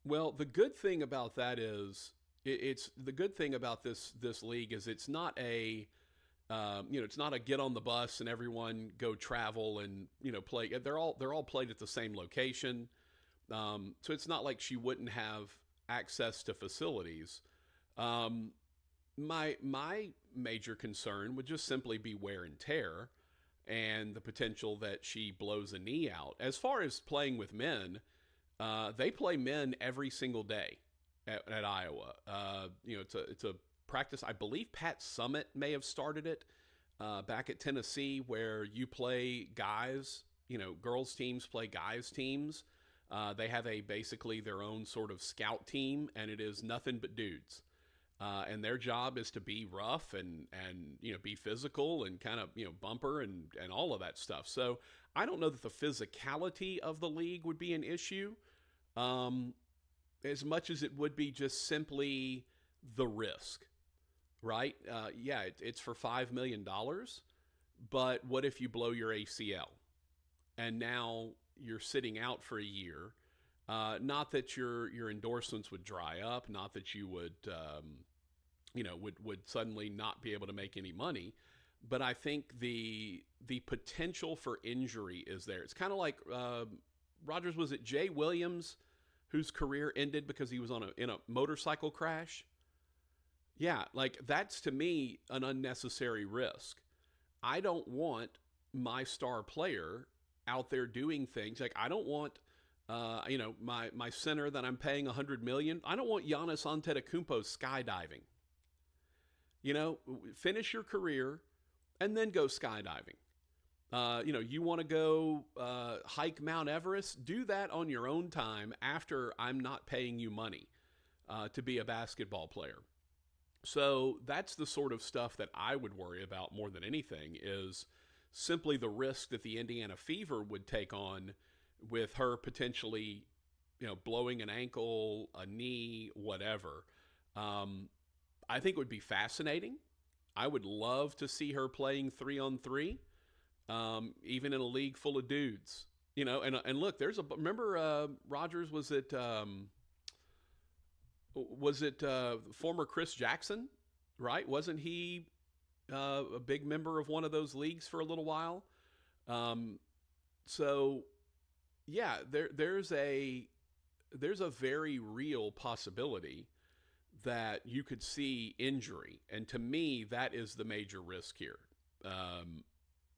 Well, the good thing about that is it's the good thing about this league is it's not a It's not a get on the bus and everyone go travel and play. They're all played at the same location, so it's not like she wouldn't have access to facilities. Um, my major concern would just simply be wear and tear and the potential that she blows a knee out. As far as playing with men, they play men every single day at Iowa. It's a practice. I believe Pat Summit may have started it back at Tennessee, where you play guys. Girls teams play guys teams. They have basically their own sort of scout team, and it is nothing but dudes. And their job is to be rough and be physical and kind of bumper and all of that stuff. So I don't know that the physicality of the league would be an issue, um, as much as it would be just simply the risk, right? Yeah, it's for $5 million, but what if you blow your ACL and now you're sitting out for a year? Not that your endorsements would dry up, not that you would suddenly not be able to make any money, but I think the potential for injury is there. It's kind of like Rogers. Was it Jay Williams whose career ended because he was in a motorcycle crash? Yeah, like that's to me an unnecessary risk. I don't want my star player out there doing things like I don't want my center that I'm paying $100 million. I don't want Giannis Antetokounmpo skydiving. Finish your career and then go skydiving. You want to go hike Mount Everest? Do that on your own time after I'm not paying you money to be a basketball player. So that's the sort of stuff that I would worry about more than anything, is simply the risk that the Indiana Fever would take on with her potentially, blowing an ankle, a knee, whatever. I think it would be fascinating. I would love to see her playing 3-on-3, even in a league full of dudes. And look, remember Rogers, was it former Chris Jackson, right? Wasn't he a big member of one of those leagues for a little while? So yeah, there's a very real possibility that you could see injury, and to me, that is the major risk here.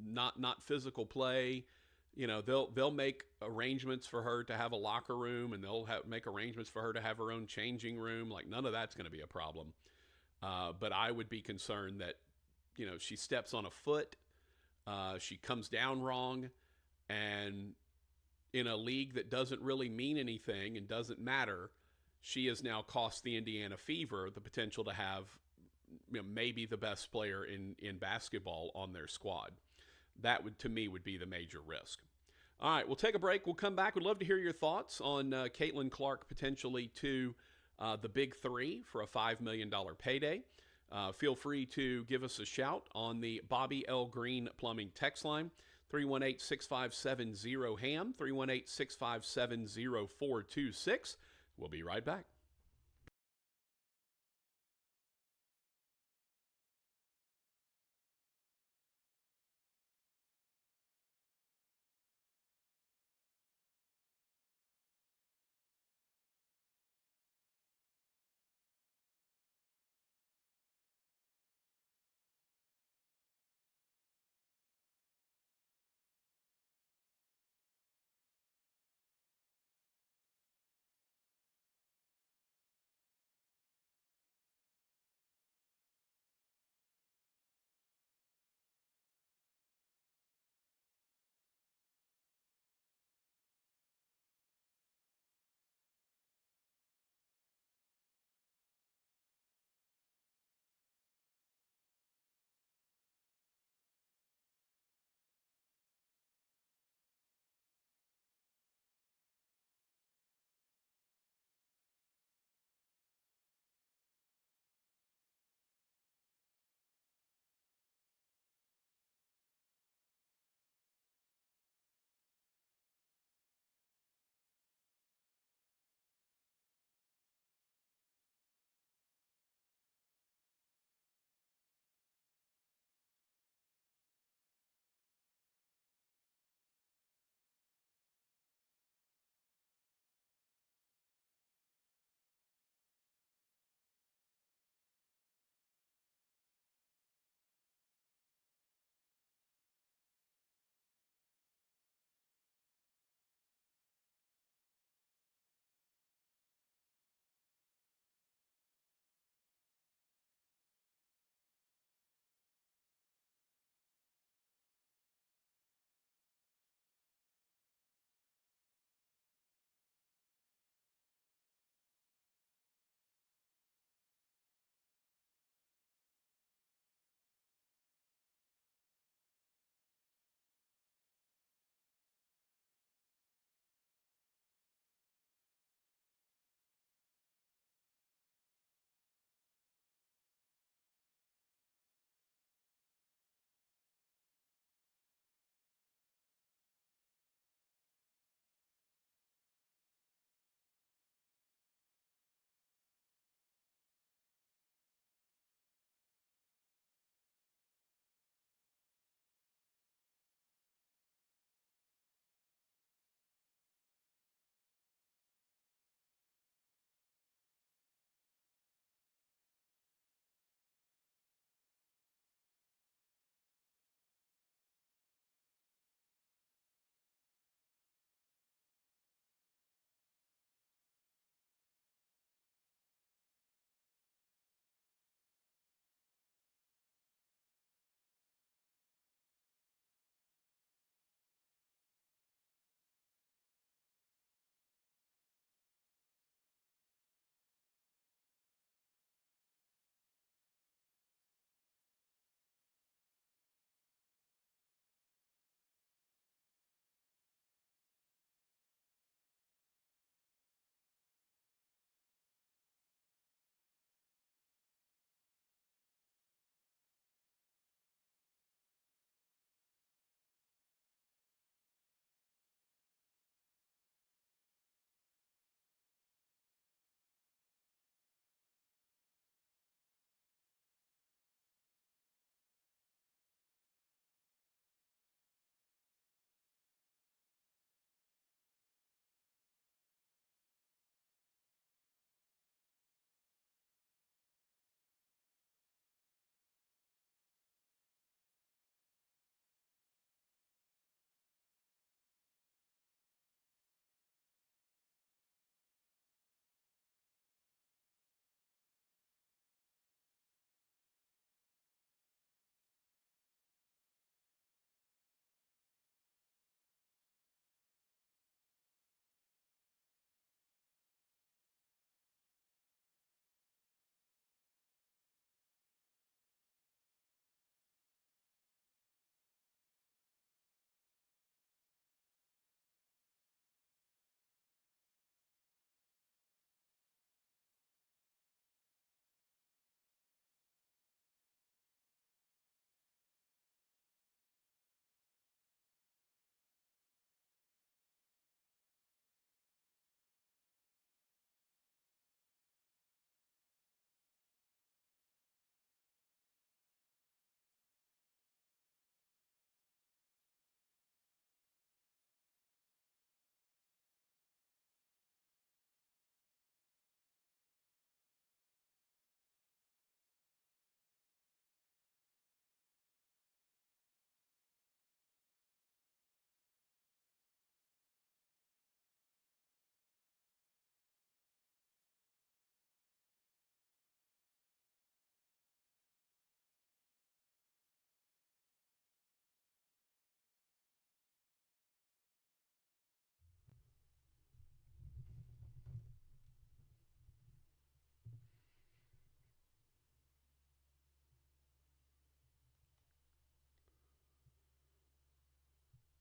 Not physical play. They'll make arrangements for her to have a locker room, and they'll make arrangements for her to have her own changing room. Like, none of that's going to be a problem. But I would be concerned that she steps on a foot, she comes down wrong, and in a league that doesn't really mean anything and doesn't matter, she has now cost the Indiana Fever the potential to have maybe the best player in basketball on their squad. That to me, would be the major risk. All right, we'll take a break. We'll come back. We'd love to hear your thoughts on Caitlin Clark potentially to the Big Three for a $5 million payday. Feel free to give us a shout on the Bobby L. Green Plumbing text line, 318-657-0HAM, 318-657-0426. We'll be right back.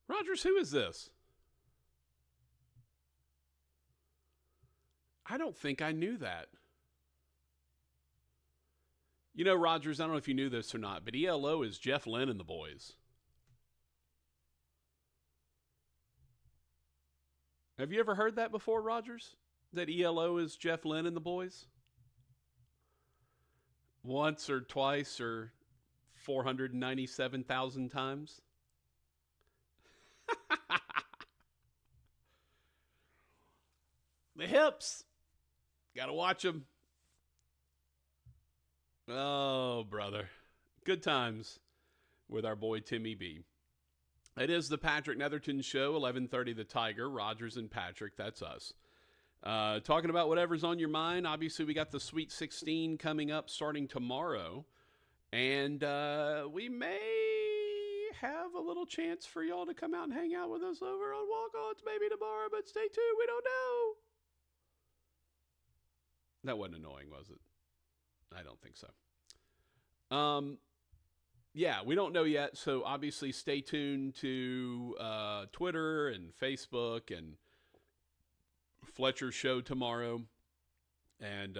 Rogers, who is this? I don't think I knew that. You know, Rogers, I don't know if you knew this or not, but ELO is Jeff Lynne and the boys. Have you ever heard that before, Rogers? That ELO is Jeff Lynne and the boys? Once or twice or 497,000 times? The hips. Gotta watch them. Oh, brother. Good times with our boy Timmy B. It is the Patrick Netherton Show, 11:30 The Tiger, Rogers and Patrick, that's us. Talking about whatever's on your mind. Obviously, we got the Sweet 16 coming up starting tomorrow. And we may have a little chance for y'all to come out and hang out with us over on Walk-Ons maybe tomorrow, but stay tuned. We don't know. That wasn't annoying, was it? I don't think so. Yeah, we don't know yet. So obviously stay tuned to Twitter and Facebook and Fletcher's show tomorrow. And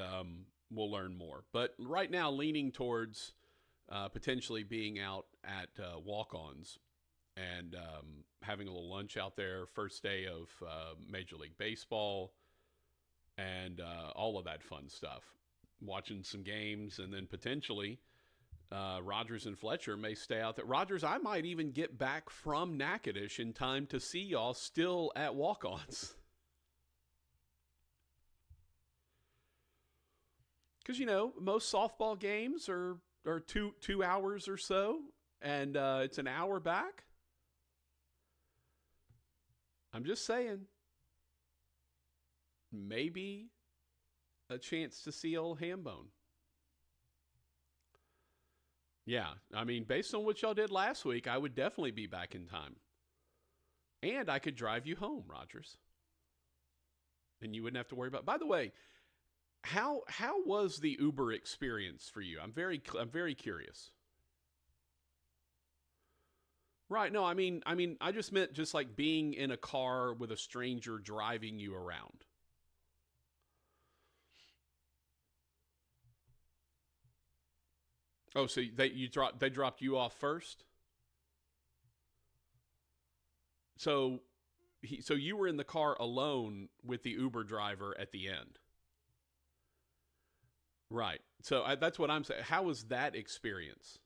we'll learn more. But right now, leaning towards potentially being out at Walk-Ons and having a little lunch out there. First day of Major League Baseball and all of that fun stuff. Watching some games, and then potentially Rogers and Fletcher may stay out there. Rogers, I might even get back from Natchitoches in time to see y'all still at Walk-Ons. Because, you know, most softball games are two hours or so, and it's an hour back. I'm just saying. Maybe a chance to see old Hambone. Yeah, I mean, based on what y'all did last week, I would definitely be back in time. And I could drive you home, Rogers. And you wouldn't have to worry about. By the way, how was the Uber experience for you? I'm very curious. Right, no, I mean I just meant just like being in a car with a stranger driving you around. Oh, so they dropped you off first? So so you were in the car alone with the Uber driver at the end. Right. So that's what I'm saying. How was that experience?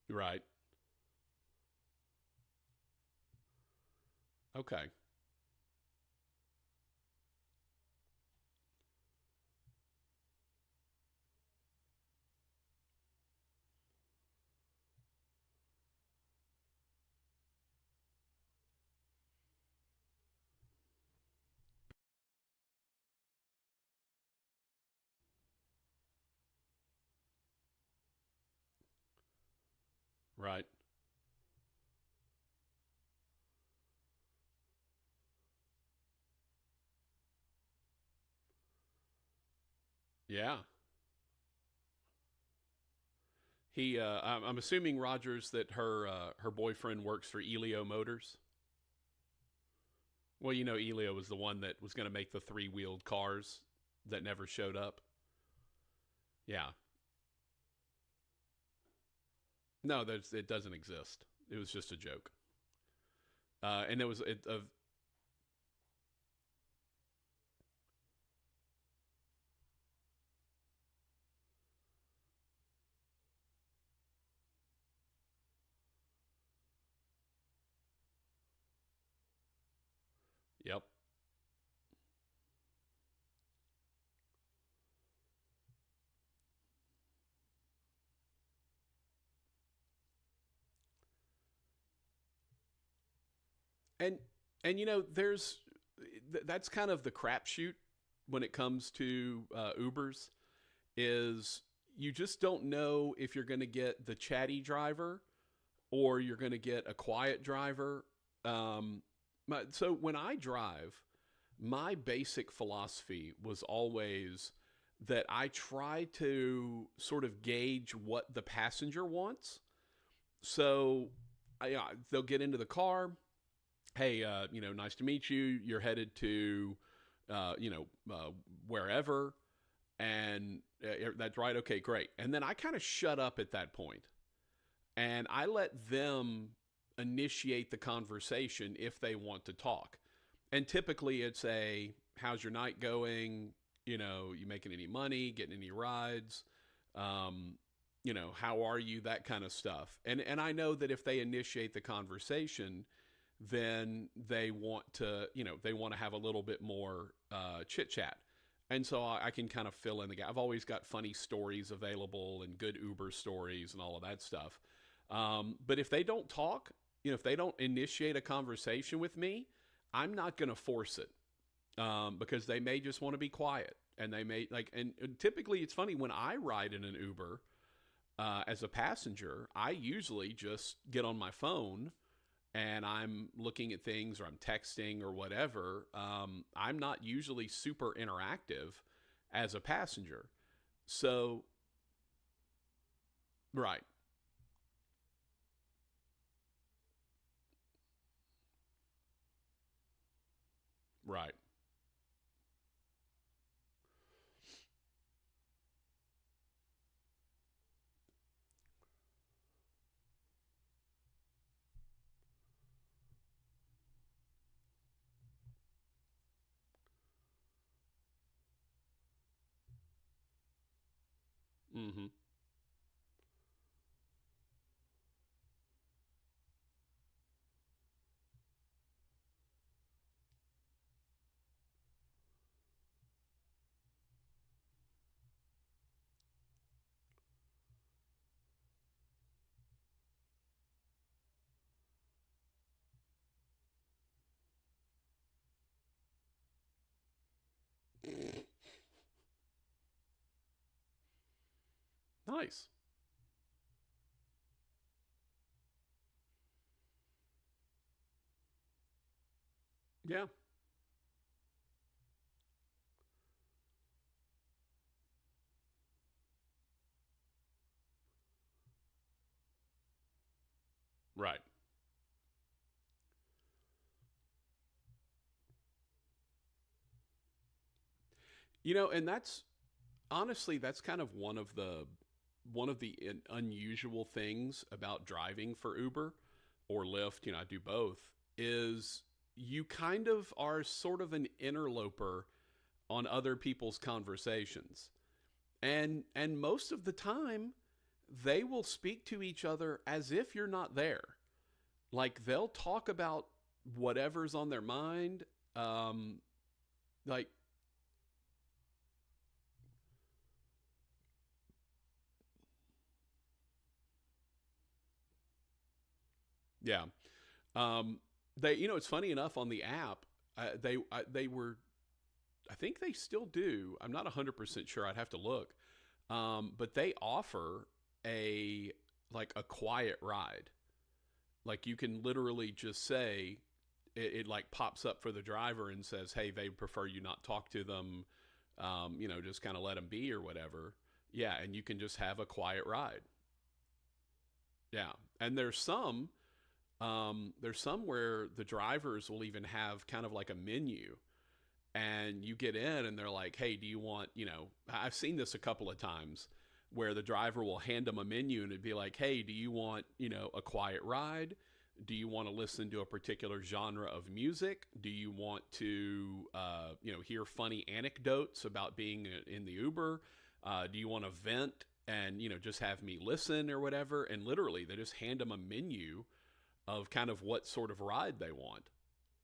Right. Okay. Right. Yeah. I'm assuming Rogers that her boyfriend works for Elio Motors. Well, you know, Elio was the one that was going to make the three-wheeled cars that never showed up. Yeah. No, it doesn't exist. It was just a joke. And it was yep. And and you know, that's kind of the crapshoot when it comes to Ubers is you just don't know if you're going to get the chatty driver or you're going to get a quiet driver. So when I drive, my basic philosophy was always that I try to sort of gauge what the passenger wants So they'll get into the car. Hey, nice to meet you. You're headed to, uh, you know, uh, wherever. And that's right. Okay, great. And then I kind of shut up at that point and I let them initiate the conversation if they want to talk. And typically it's a, how's your night going? You making any money, getting any rides? Um, how are you? That kind of stuff. And I know that if they initiate the conversation, then they want to have a little bit more chit chat. And so I can kind of fill in the gap. I've always got funny stories available and good Uber stories and all of that stuff. But if they don't talk, if they don't initiate a conversation with me, I'm not going to force it because they may just want to be quiet. And they may and typically it's funny when I ride in an Uber as a passenger, I usually just get on my phone and I'm looking at things or I'm texting or whatever. I'm not usually super interactive as a passenger. So, right, right. Hmm. Nice. Yeah, right. And that's honestly that's kind of one of the unusual things about driving for Uber or Lyft. I do both. Is you kind of are sort of an interloper on other people's conversations. And most of the time they will speak to each other as if you're not there. Like they'll talk about whatever's on their mind. Um like yeah. They it's funny enough on the app they were I think they still do. I'm not 100% sure. I'd have to look. But they offer a like a quiet ride. Like you can literally just say it like pops up for the driver and says, "Hey, they prefer you not talk to them. Just kind of let them be or whatever." Yeah, and you can just have a quiet ride. Yeah, and there's some where the drivers will even have kind of like a menu and you get in and they're like, hey, do you want, I've seen this a couple of times where the driver will hand them a menu and it'd be like, hey, do you want, a quiet ride? Do you want to listen to a particular genre of music? Do you want to, hear funny anecdotes about being in the Uber? Do you want to vent and, just have me listen or whatever? And literally, they just hand them a menu of kind of what sort of ride they want,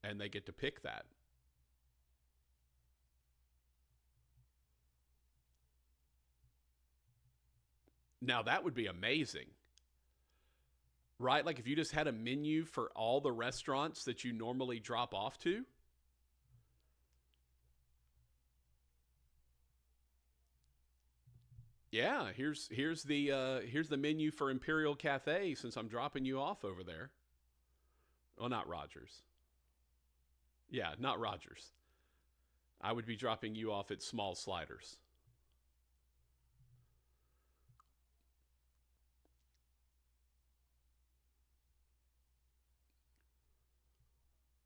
and they get to pick that. Now that would be amazing, right? Like if you just had a menu for all the restaurants that you normally drop off to. Yeah, here's the menu for Imperial Cafe since I'm dropping you off over there. Well, not Rogers. Yeah, not Rogers. I would be dropping you off at Small Sliders.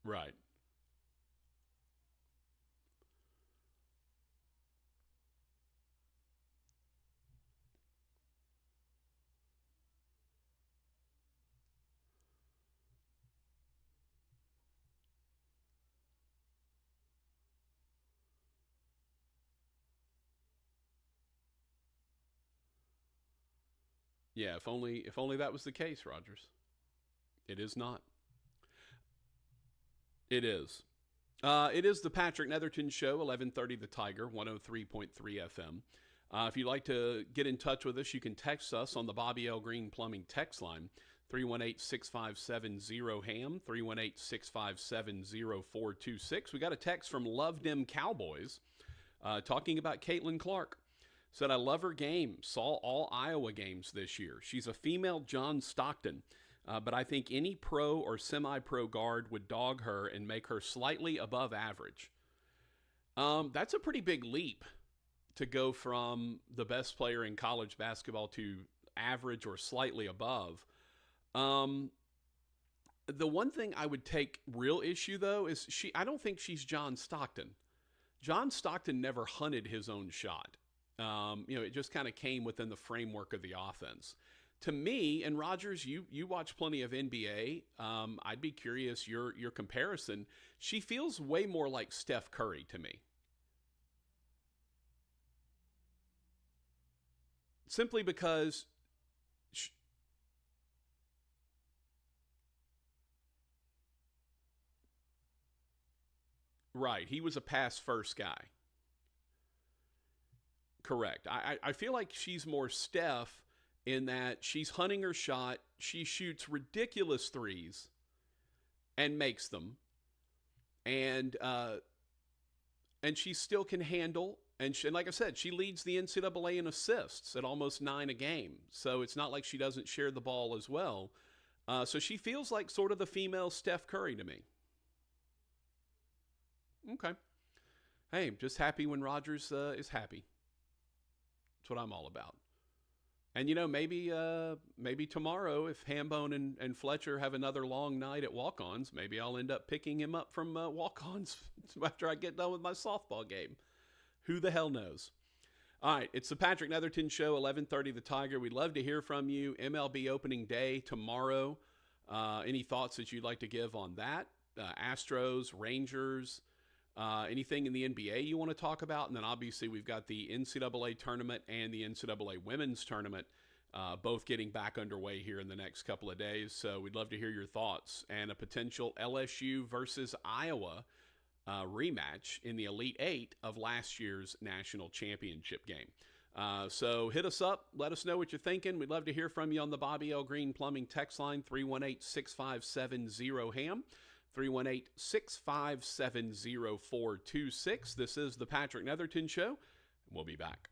Right. Yeah, if only that was the case, Rogers. It is not. It is. It is the Patrick Netherton Show, 1130 The Tiger, 103.3 FM. If you'd like to get in touch with us, you can text us on the Bobby L. Green Plumbing text line, 318-657-0HAM, 318-657-0426. We got a text from Love Dem Cowboys talking about Caitlin Clark. Said, I love her game. Saw all Iowa games this year. She's a female John Stockton. But I think any pro or semi-pro guard would dog her and make her slightly above average. That's a pretty big leap to go from the best player in college basketball to average or slightly above. The one thing I would take real issue, though, is I don't think she's John Stockton. John Stockton never hunted his own shot. It just kind of came within the framework of the offense. To me, and Rogers, you watch plenty of NBA. I'd be curious your comparison. She feels way more like Steph Curry to me, simply because, she, right, he was a pass first guy. Correct. I feel like she's more Steph in that she's hunting her shot. She shoots ridiculous threes and makes them, and and she still can handle. And like I said, she leads the NCAA in assists at almost 9 a game. So it's not like she doesn't share the ball as well. So she feels like sort of the female Steph Curry to me. Okay. Hey, just happy when Rogers is happy. That's what I'm all about. And maybe tomorrow, if Hambone and Fletcher have another long night at walk-ons, maybe I'll end up picking him up from walk-ons after I get done with my softball game. Who the hell knows? All right, it's the Patrick Netherton Show, 1130 The Tiger. We'd love to hear from you. MLB opening day tomorrow. Any thoughts that you'd like to give on that? Astros, Rangers, anything in the NBA you want to talk about? And then obviously we've got the NCAA tournament and the NCAA women's tournament both getting back underway here in the next couple of days. So we'd love to hear your thoughts and a potential LSU versus Iowa rematch in the Elite Eight of last year's national championship game. So hit us up. Let us know what you're thinking. We'd love to hear from you on the Bobby L. Green Plumbing text line, 318-657-0HAM. 318-657-0426. This is the Patrick Netherton Show, and we'll be back.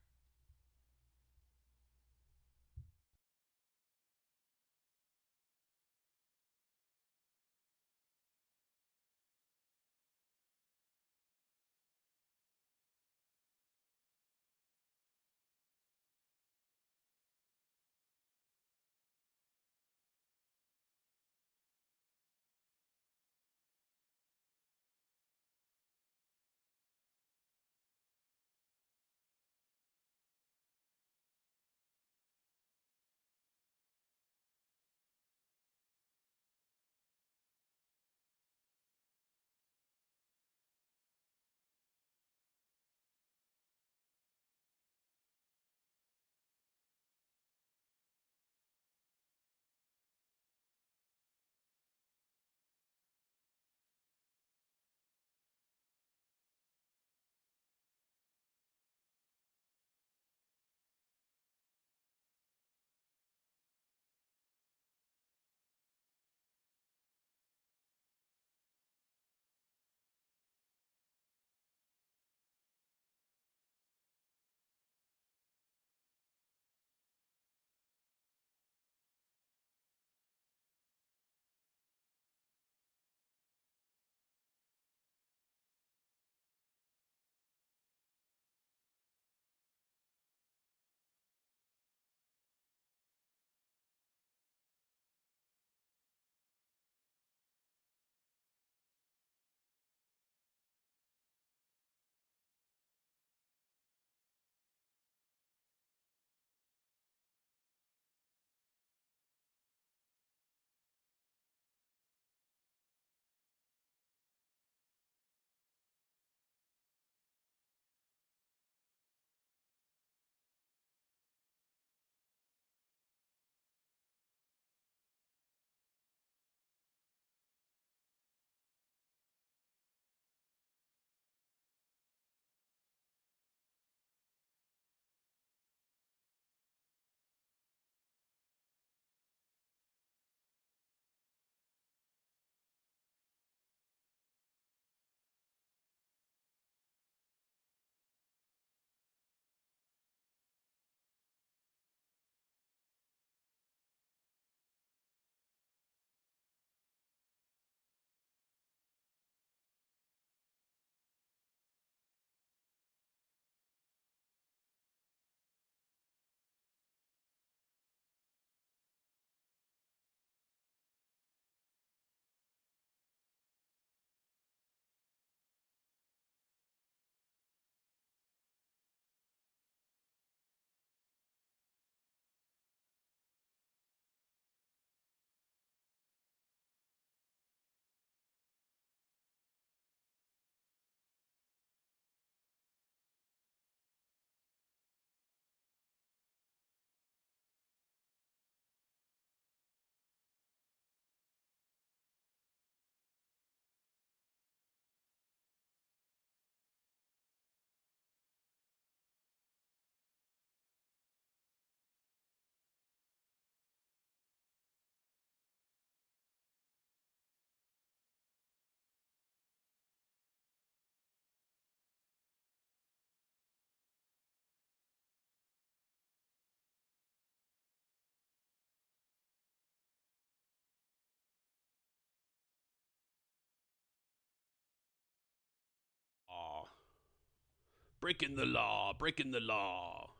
Breaking the law, breaking the law.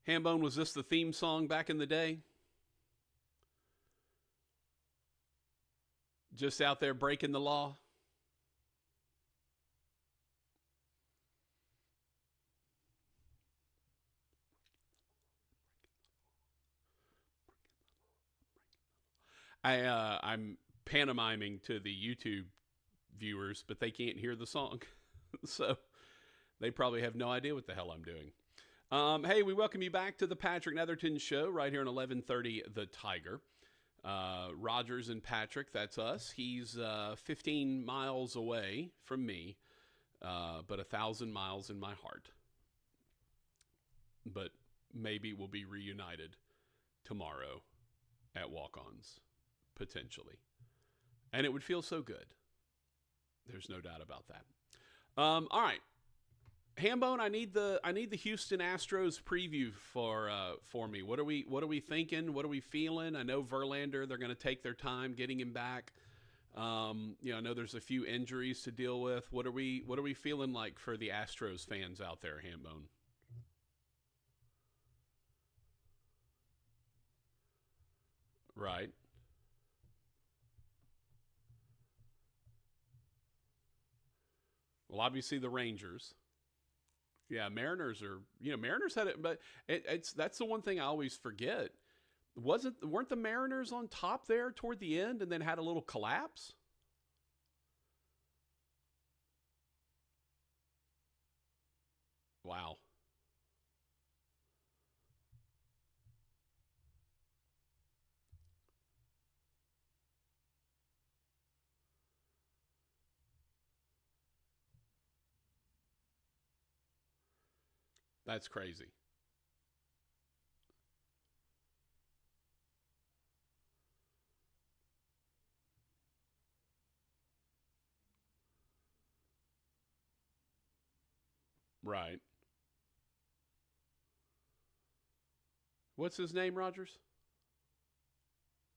Hambone, was this the theme song back in the day? Just out there breaking the law? I'm pantomiming to the YouTube viewers, but they can't hear the song. So they probably have no idea what the hell I'm doing. Hey, we welcome you back to the Patrick Netherton Show right here on 1130 The Tiger. Rogers and Patrick, that's us. He's 15 miles away from me, but 1,000 miles in my heart. But maybe we'll be reunited tomorrow at Walk-Ons, potentially. And it would feel so good. There's no doubt about that. All right. Hambone, I need the Houston Astros preview for me. What are we thinking? What are we feeling? I know Verlander, they're going to take their time getting him back. I know there's a few injuries to deal with. What are we feeling like for the Astros fans out there, Hambone? Right. Well, obviously the Rangers. Yeah, Mariners are, Mariners had it, but that's the one thing I always forget. Weren't the Mariners on top there toward the end and then had a little collapse? Wow. That's crazy. Right. What's his name, Rogers?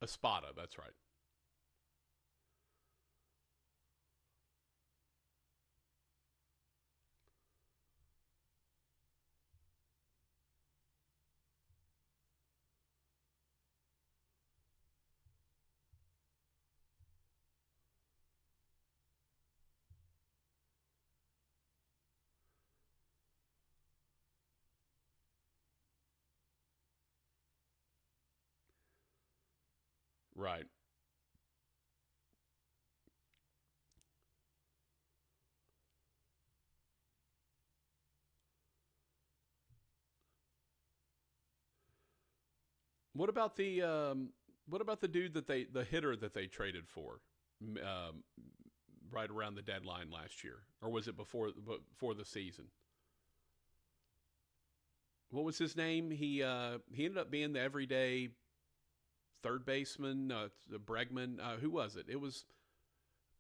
Espada, that's right. Right. What about the dude the hitter that they traded for, um, right around the deadline last year, or was it before the season? What was his name? He ended up being the everyday third baseman, Bregman. Who was it? It was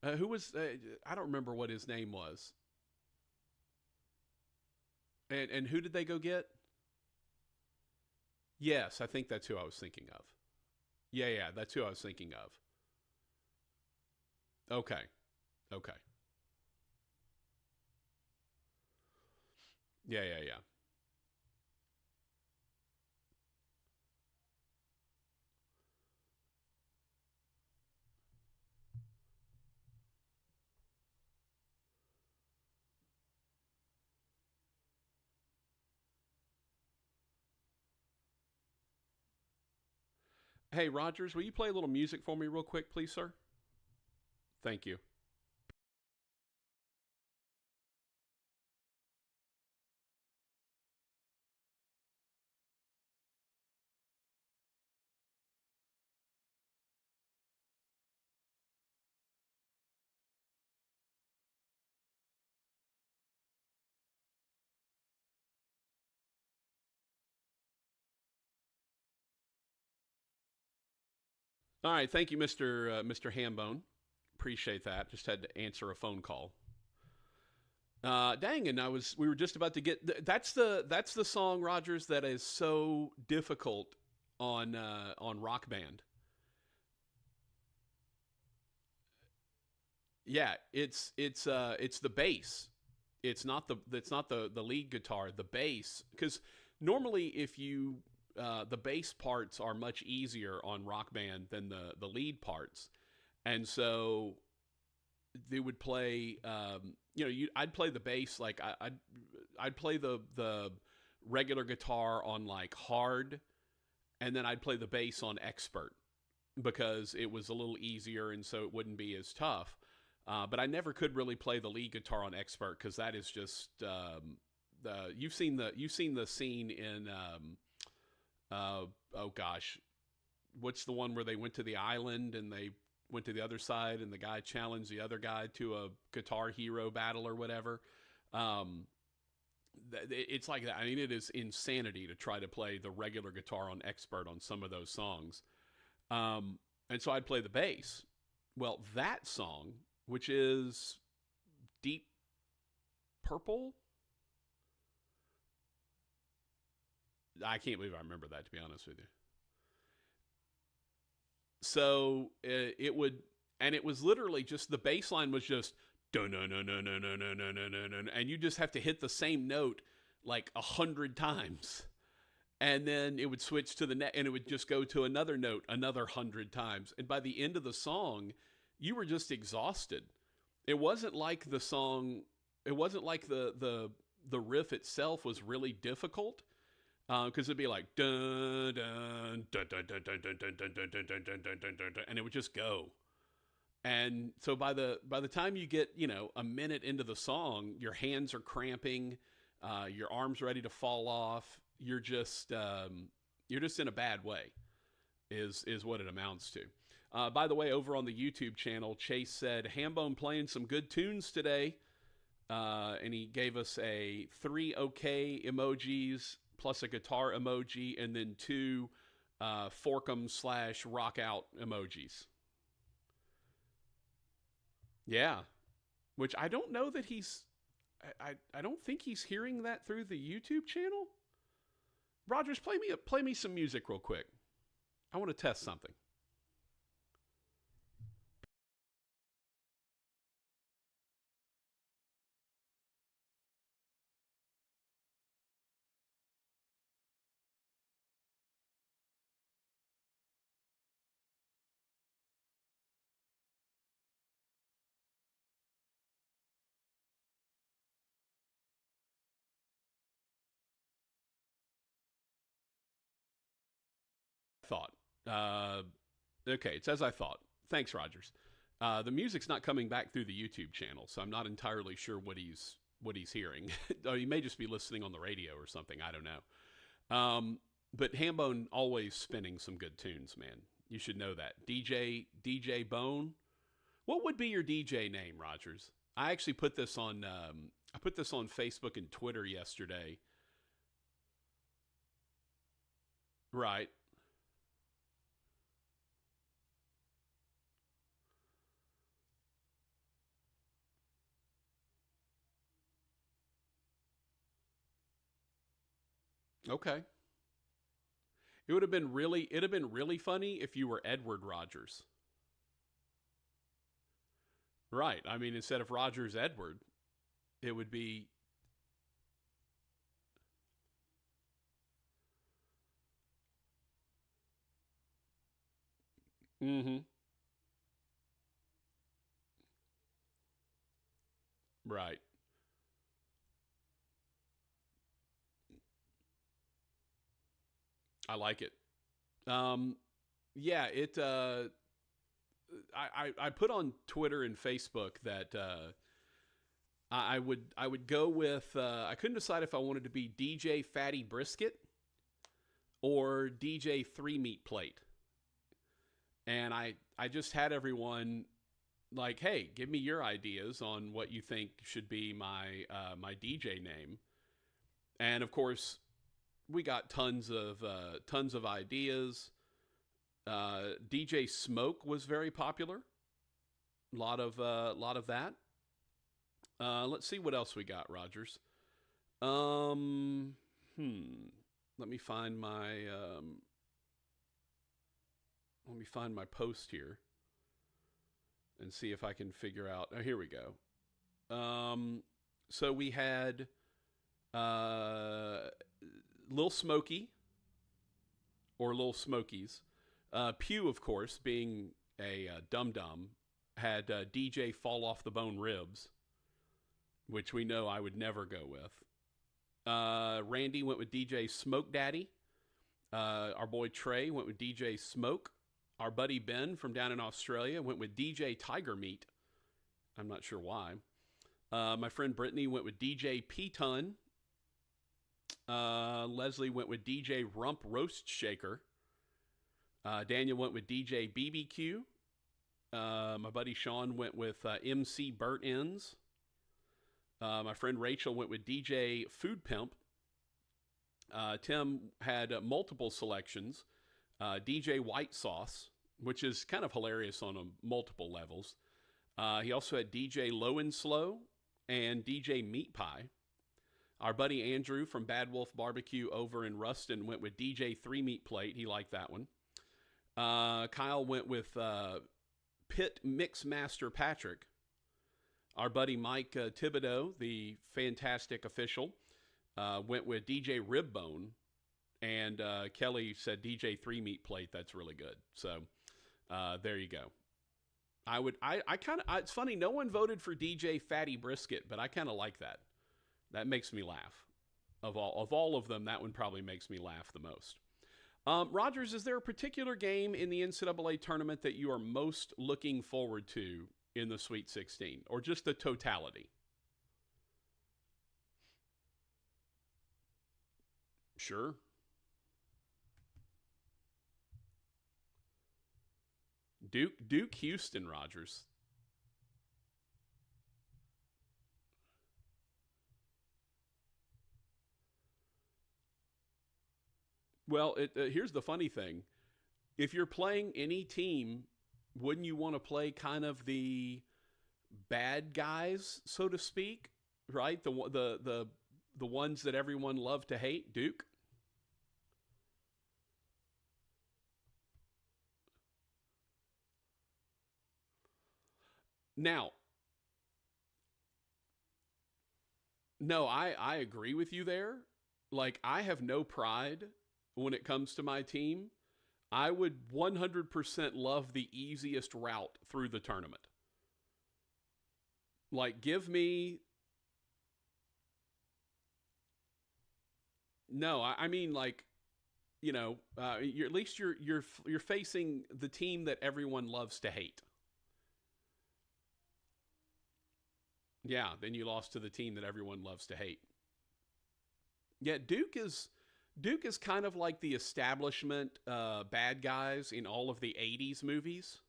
who was I don't remember what his name was. And who did they go get? Yes, I think that's who I was thinking of. Yeah, yeah, that's who I was thinking of. Okay, okay. Yeah, yeah, yeah. Hey, Rogers, will you play a little music for me real quick, please, sir? Thank you. All right, thank you, Mr. Hambone. Appreciate that. Just had to answer a phone call. Dang, and we were just about to get. That's the song, Rogers, that is so difficult on Rock Band. Yeah, it's the bass. It's not the lead guitar, the bass. Because normally, if you the bass parts are much easier on Rock Band than the lead parts, and so they would play. I'd play the bass like I'd play the regular guitar on like hard, and then I'd play the bass on expert because it was a little easier, and so it wouldn't be as tough. But I never could really play the lead guitar on expert because that is just you've seen the scene in oh gosh, what's the one where they went to the island and they went to the other side and the guy challenged the other guy to a Guitar Hero battle or whatever. Um, it's like that. I mean, it is insanity to try to play the regular guitar on expert on some of those songs. And so I'd play the bass. Well, that song, which is Deep Purple, I can't believe I remember that, to be honest with you. So it would, and it was literally just the bass line was just no no no no no no no no no no no, and you just have to hit the same note like 100 times, and then it would switch to the net, and it would just go to another note another 100 times, and by the end of the song, you were just exhausted. It wasn't like the song, it wasn't like the riff itself was really difficult because it'd be like dun dun dun dun dun dun dun dun dun dun dun dun dun dun dun dun, and it would just go. And so by the time you get a minute into the song, your hands are cramping, your arms ready to fall off. You're just in a bad way. Is what it amounts to. By the way, over on the YouTube channel, Chase said Hambone playing some good tunes today, and he gave us a 3 okay emojis plus a guitar emoji, and then 2 Forkum / rock out emojis. Yeah, which I don't know that he's. I don't think he's hearing that through the YouTube channel. Rogers, play me some music real quick. I want to test something. Thought. Okay, it's as I thought. Thanks, Rogers. The music's not coming back through the YouTube channel, so I'm not entirely sure what he's hearing. He may just be listening on the radio or something. I don't know. But Hambone always spinning some good tunes, man. You should know that. DJ Bone. What would be your DJ name, Rogers? I actually put this on. I put this on Facebook and Twitter yesterday. Right. Okay. It'd have been really funny if you were Edward Rogers. Right. I mean, instead of Rogers Edward, it would be. Mm-hmm. Right. I like it. Um, yeah, I put on Twitter and Facebook that I would go with. I couldn't decide if I wanted to be DJ Fatty Brisket or DJ Three Meat Plate, and I just had everyone like, hey, give me your ideas on what you think should be my DJ name, and of course we got tons of ideas. DJ Smoke was very popular. A lot of that. Let's see what else we got, Rogers. Um, Let me find my post here and see if I can figure out. Oh, here we go. So we had Lil Smokey or Lil Smokies. Pew, of course, being a dum-dum, had DJ Fall Off the Bone Ribs, which we know I would never go with. Randy went with DJ Smoke Daddy. Our boy Trey went with DJ Smoke. Our buddy Ben from down in Australia went with DJ Tiger Meat. I'm not sure why. My friend Brittany went with DJ P-Ton. Leslie went with DJ Rump Roast Shaker. Daniel went with DJ BBQ. My buddy Sean went with MC Burt Ends. My friend Rachel went with DJ Food Pimp. Tim had multiple selections. DJ White Sauce, which is kind of hilarious on multiple levels. He also had DJ Low and Slow and DJ Meat Pie. Our buddy Andrew from Bad Wolf Barbecue over in Ruston went with DJ 3 Meat Plate. He liked that one. Kyle went with Pit Mix Master Patrick. Our buddy Mike Thibodeau, the fantastic official, went with DJ Ribbone. And Kelly said DJ 3 Meat Plate. That's really good. So there you go. It's funny, no one voted for DJ Fatty Brisket, but I kind of like that. That makes me laugh. Of all of them, that one probably makes me laugh the most. Rogers, is there a particular game in the NCAA tournament that you are most looking forward to in the Sweet 16, or just the totality? Sure. Duke Houston, Rogers. Well, here's the funny thing. If you're playing any team, wouldn't you want to play kind of the bad guys, so to speak, right? The ones that everyone loved to hate, Duke? Now, no, I agree with you there. Like, I have no pride when it comes to my team. I would 100% love the easiest route through the tournament. Like, give me... No, I mean, like, you know, at least you're facing the team that everyone loves to hate. Yeah, then you lost to the team that everyone loves to hate. Yeah, Duke is kind of like the establishment bad guys in all of the 80s movies.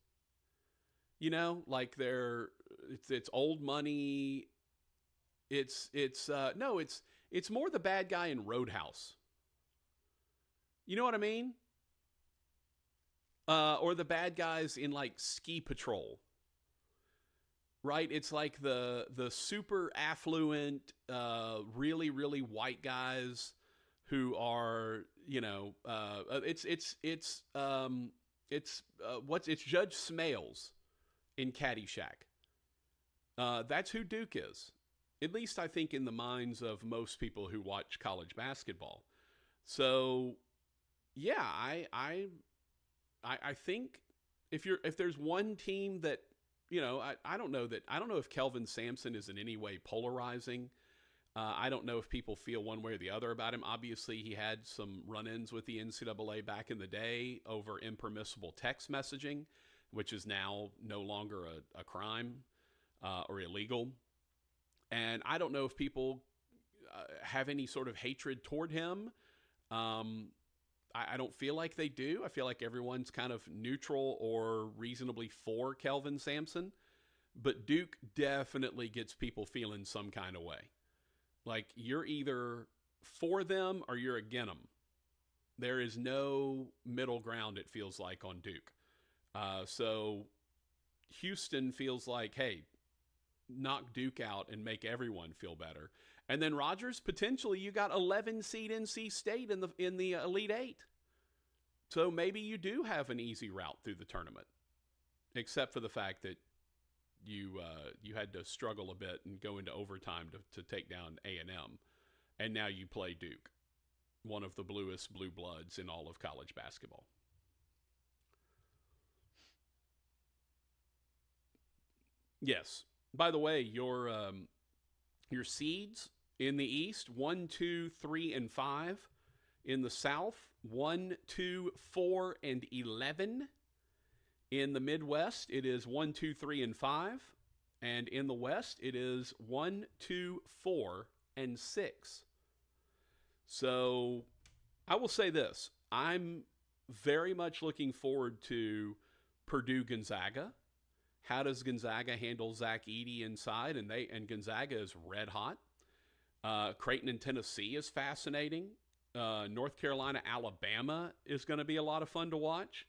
You know, like it's old money. It's more the bad guy in Roadhouse. You know what I mean? Or the bad guys in like Ski Patrol. Right? It's like the super affluent, really, really white guys who are, you know, it's Judge Smales in Caddyshack. That's who Duke is. At least I think in the minds of most people who watch college basketball. So, yeah, I think if there's one team that, you know, I don't know if Kelvin Sampson is in any way polarizing. I don't know if people feel one way or the other about him. Obviously, he had some run-ins with the NCAA back in the day over impermissible text messaging, which is now no longer a crime or illegal. And I don't know if people have any sort of hatred toward him. I don't feel like they do. I feel like everyone's kind of neutral or reasonably for Kelvin Sampson. But Duke definitely gets people feeling some kind of way. Like, you're either for them or you're against them. There is no middle ground, it feels like, on Duke. So Houston feels like, hey, knock Duke out and make everyone feel better. And then Rogers, potentially you got 11 seed NC State in the Elite Eight. So maybe you do have an easy route through the tournament, except for the fact that you had to struggle a bit and go into overtime to take down A&M, and now you play Duke, one of the bluest blue bloods in all of college basketball. Yes. By the way, your seeds in the East, 1, 2, 3, and 5. In the South, 1, 2, 4, and 11. In the Midwest, it is 1, 2, 3, and 5. And in the West, it is 1, 2, 4, and 6. So I will say this. I'm very much looking forward to Purdue Gonzaga. How does Gonzaga handle Zach Edey inside? And Gonzaga is red hot. Creighton and Tennessee is fascinating. North Carolina, Alabama is going to be a lot of fun to watch.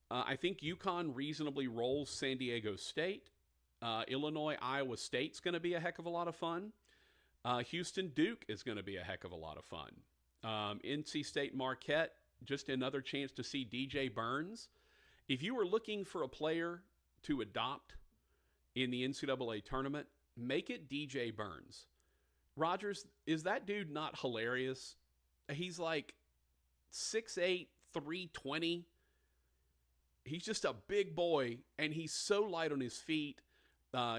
I think UConn reasonably rolls San Diego State. Illinois, Iowa State's going to be a heck of a lot of fun. Houston, Duke is going to be a heck of a lot of fun. NC State, Marquette, just another chance to see DJ Burns. If you were looking for a player to adopt in the NCAA tournament, make it DJ Burns. Rogers, is that dude not hilarious? He's like 6'8", 320. He's just a big boy, and he's so light on his feet.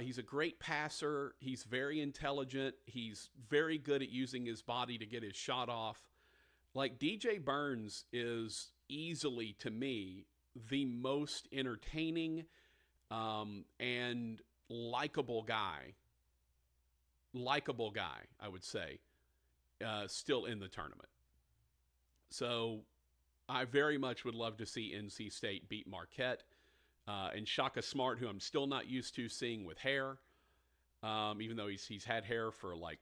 He's a great passer. He's very intelligent. He's very good at using his body to get his shot off. Like, DJ Burns is easily, to me, the most entertaining and likable guy, I would say, still in the tournament. So I very much would love to see NC State beat Marquette. And Shaka Smart, who I'm still not used to seeing with hair, even though he's had hair for like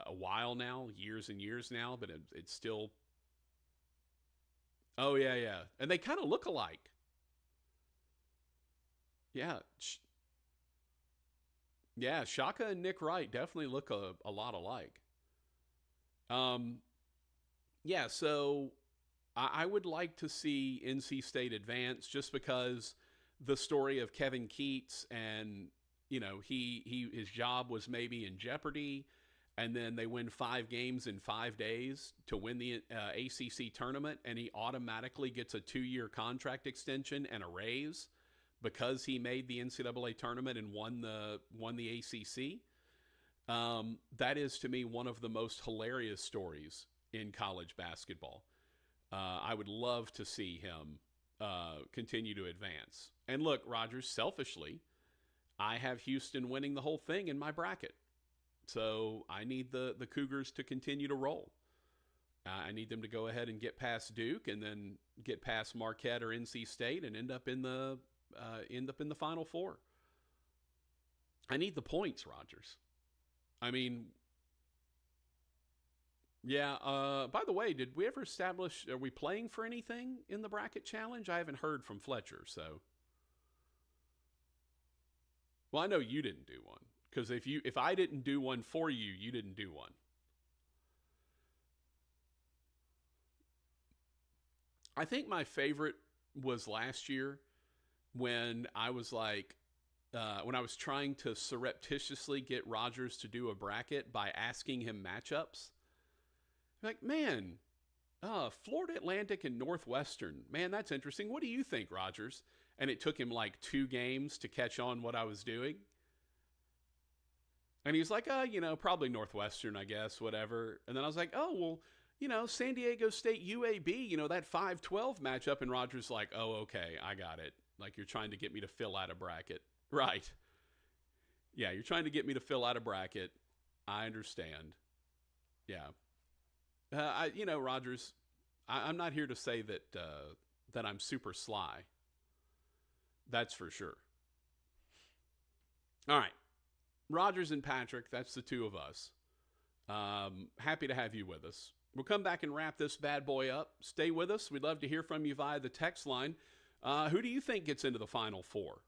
a while now, years and years now, but it's still... Oh, yeah. And they kind of look alike. Yeah. Yeah, Shaka and Nick Wright definitely look a lot alike. Yeah, so I would like to see NC State advance just because the story of Kevin Keats and, you know, his job was maybe in jeopardy, and then they win 5 games in 5 days to win the ACC tournament, and he automatically gets a 2-year contract extension and a raise because he made the NCAA tournament and won the ACC. That is, to me, one of the most hilarious stories in college basketball. I would love to see him continue to advance. And look, Rogers, selfishly, I have Houston winning the whole thing in my bracket. So I need the Cougars to continue to roll. I need them to go ahead and get past Duke and then get past Marquette or NC State and end up in the Final Four. I need the points, Rogers. I mean, yeah. By the way, did we ever establish, are we playing for anything in the bracket challenge? I haven't heard from Fletcher, so. Well, I know you didn't do one, because if I didn't do one for you, you didn't do one. I think my favorite was last year when I was like, when I was trying to surreptitiously get Rogers to do a bracket by asking him matchups. Like, man, Florida Atlantic and Northwestern, man, that's interesting. What do you think, Rogers? And it took him like 2 games to catch on what I was doing. And he was like, probably Northwestern, I guess, whatever. And then I was like, oh, well, San Diego State UAB, that 5-12 matchup. And Rogers like, oh, okay, I got it. Like, you're trying to get me to fill out a bracket. Right. Yeah, you're trying to get me to fill out a bracket. I understand. Yeah. Rogers, I'm not here to say that I'm super sly. That's for sure. All right. Rogers and Patrick, that's the two of us. Happy to have you with us. We'll come back and wrap this bad boy up. Stay with us. We'd love to hear from you via the text line. Who do you think gets into the Final Four?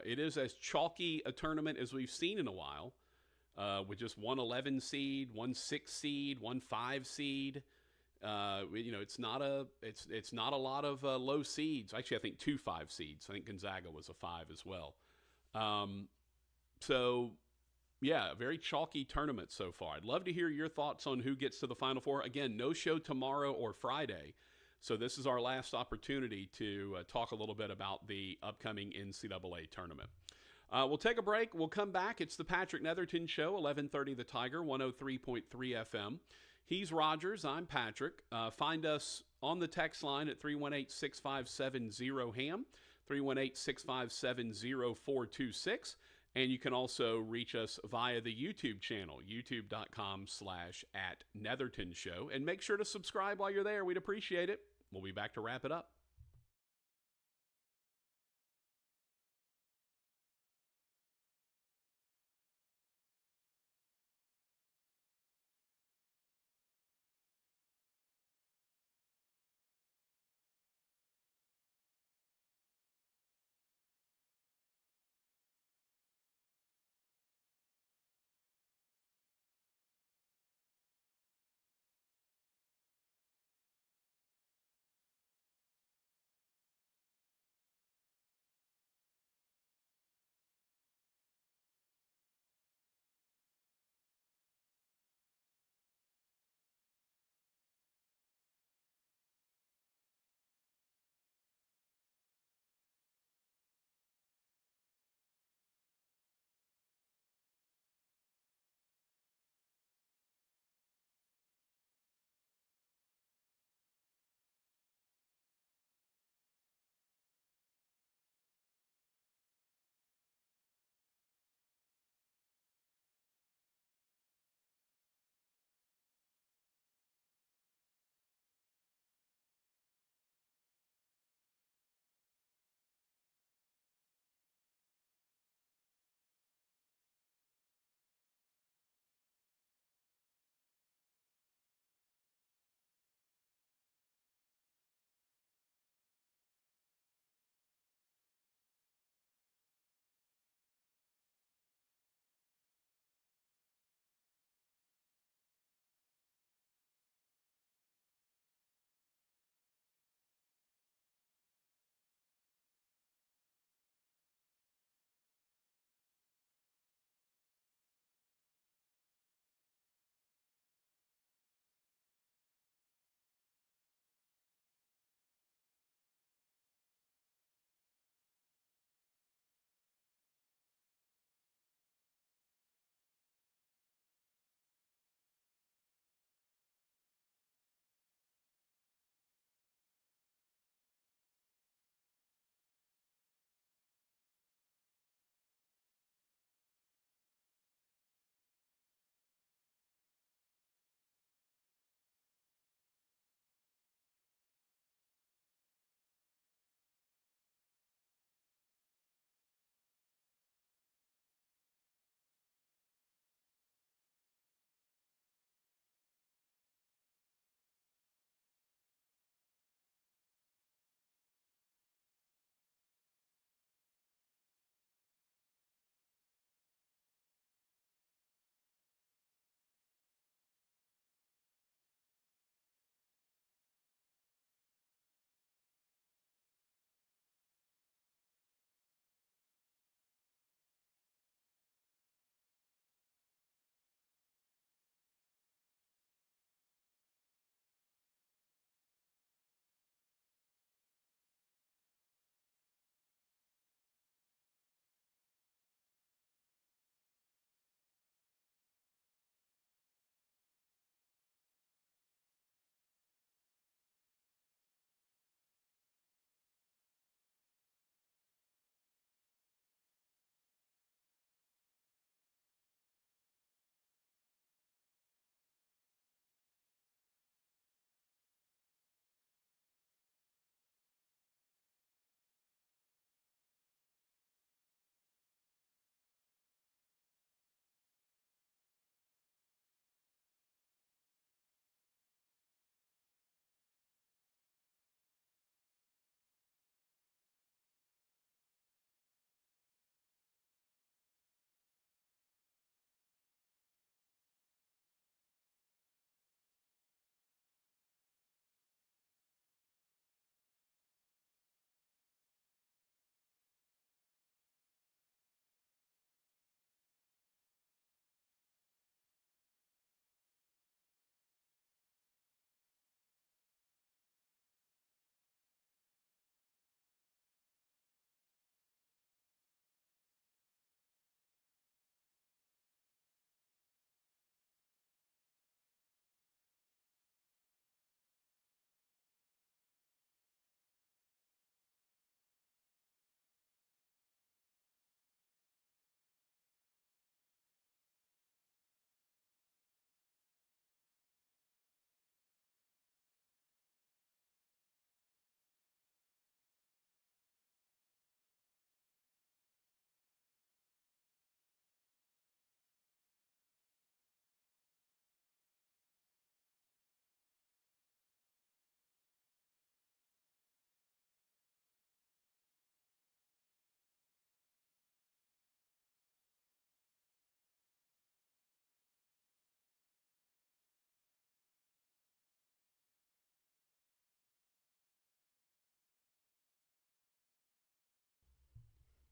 It is as chalky a tournament as we've seen in a while, with just one 11 seed, one 6 seed, one 5 seed. It's not a lot of low seeds. Actually, I think 2 5 seeds. I think Gonzaga was a 5 as well. So yeah, a very chalky tournament so far. I'd love to hear your thoughts on who gets to the Final Four. Again, no show tomorrow or Friday, so this is our last opportunity to talk a little bit about the upcoming NCAA tournament. We'll take a break. We'll come back. It's the Patrick Netherton Show, 1130 The Tiger, 103.3 FM. He's Rogers. I'm Patrick. Find us on the text line at 318-6570-HAM, 318-657-0426. And you can also reach us via the YouTube channel, youtube.com/@Netherton Show. And make sure to subscribe while you're there. We'd appreciate it. We'll be back to wrap it up.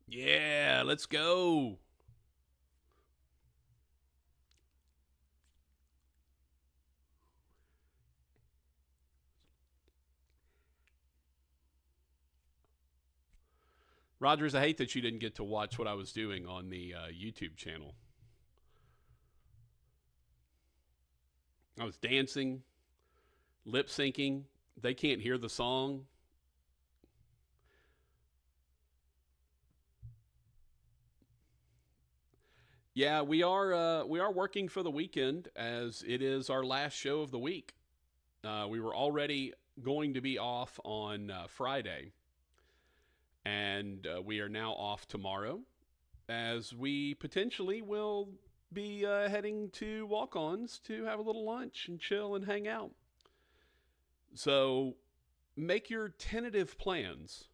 Yeah, let's go. Rogers, I hate that you didn't get to watch what I was doing on the YouTube channel. I was dancing, lip syncing. They can't hear the song. Yeah, we are working for the weekend as it is our last show of the week. We were already going to be off on Friday, and we are now off tomorrow, as we potentially will be heading to walk-ons to have a little lunch and chill and hang out. So make your tentative plans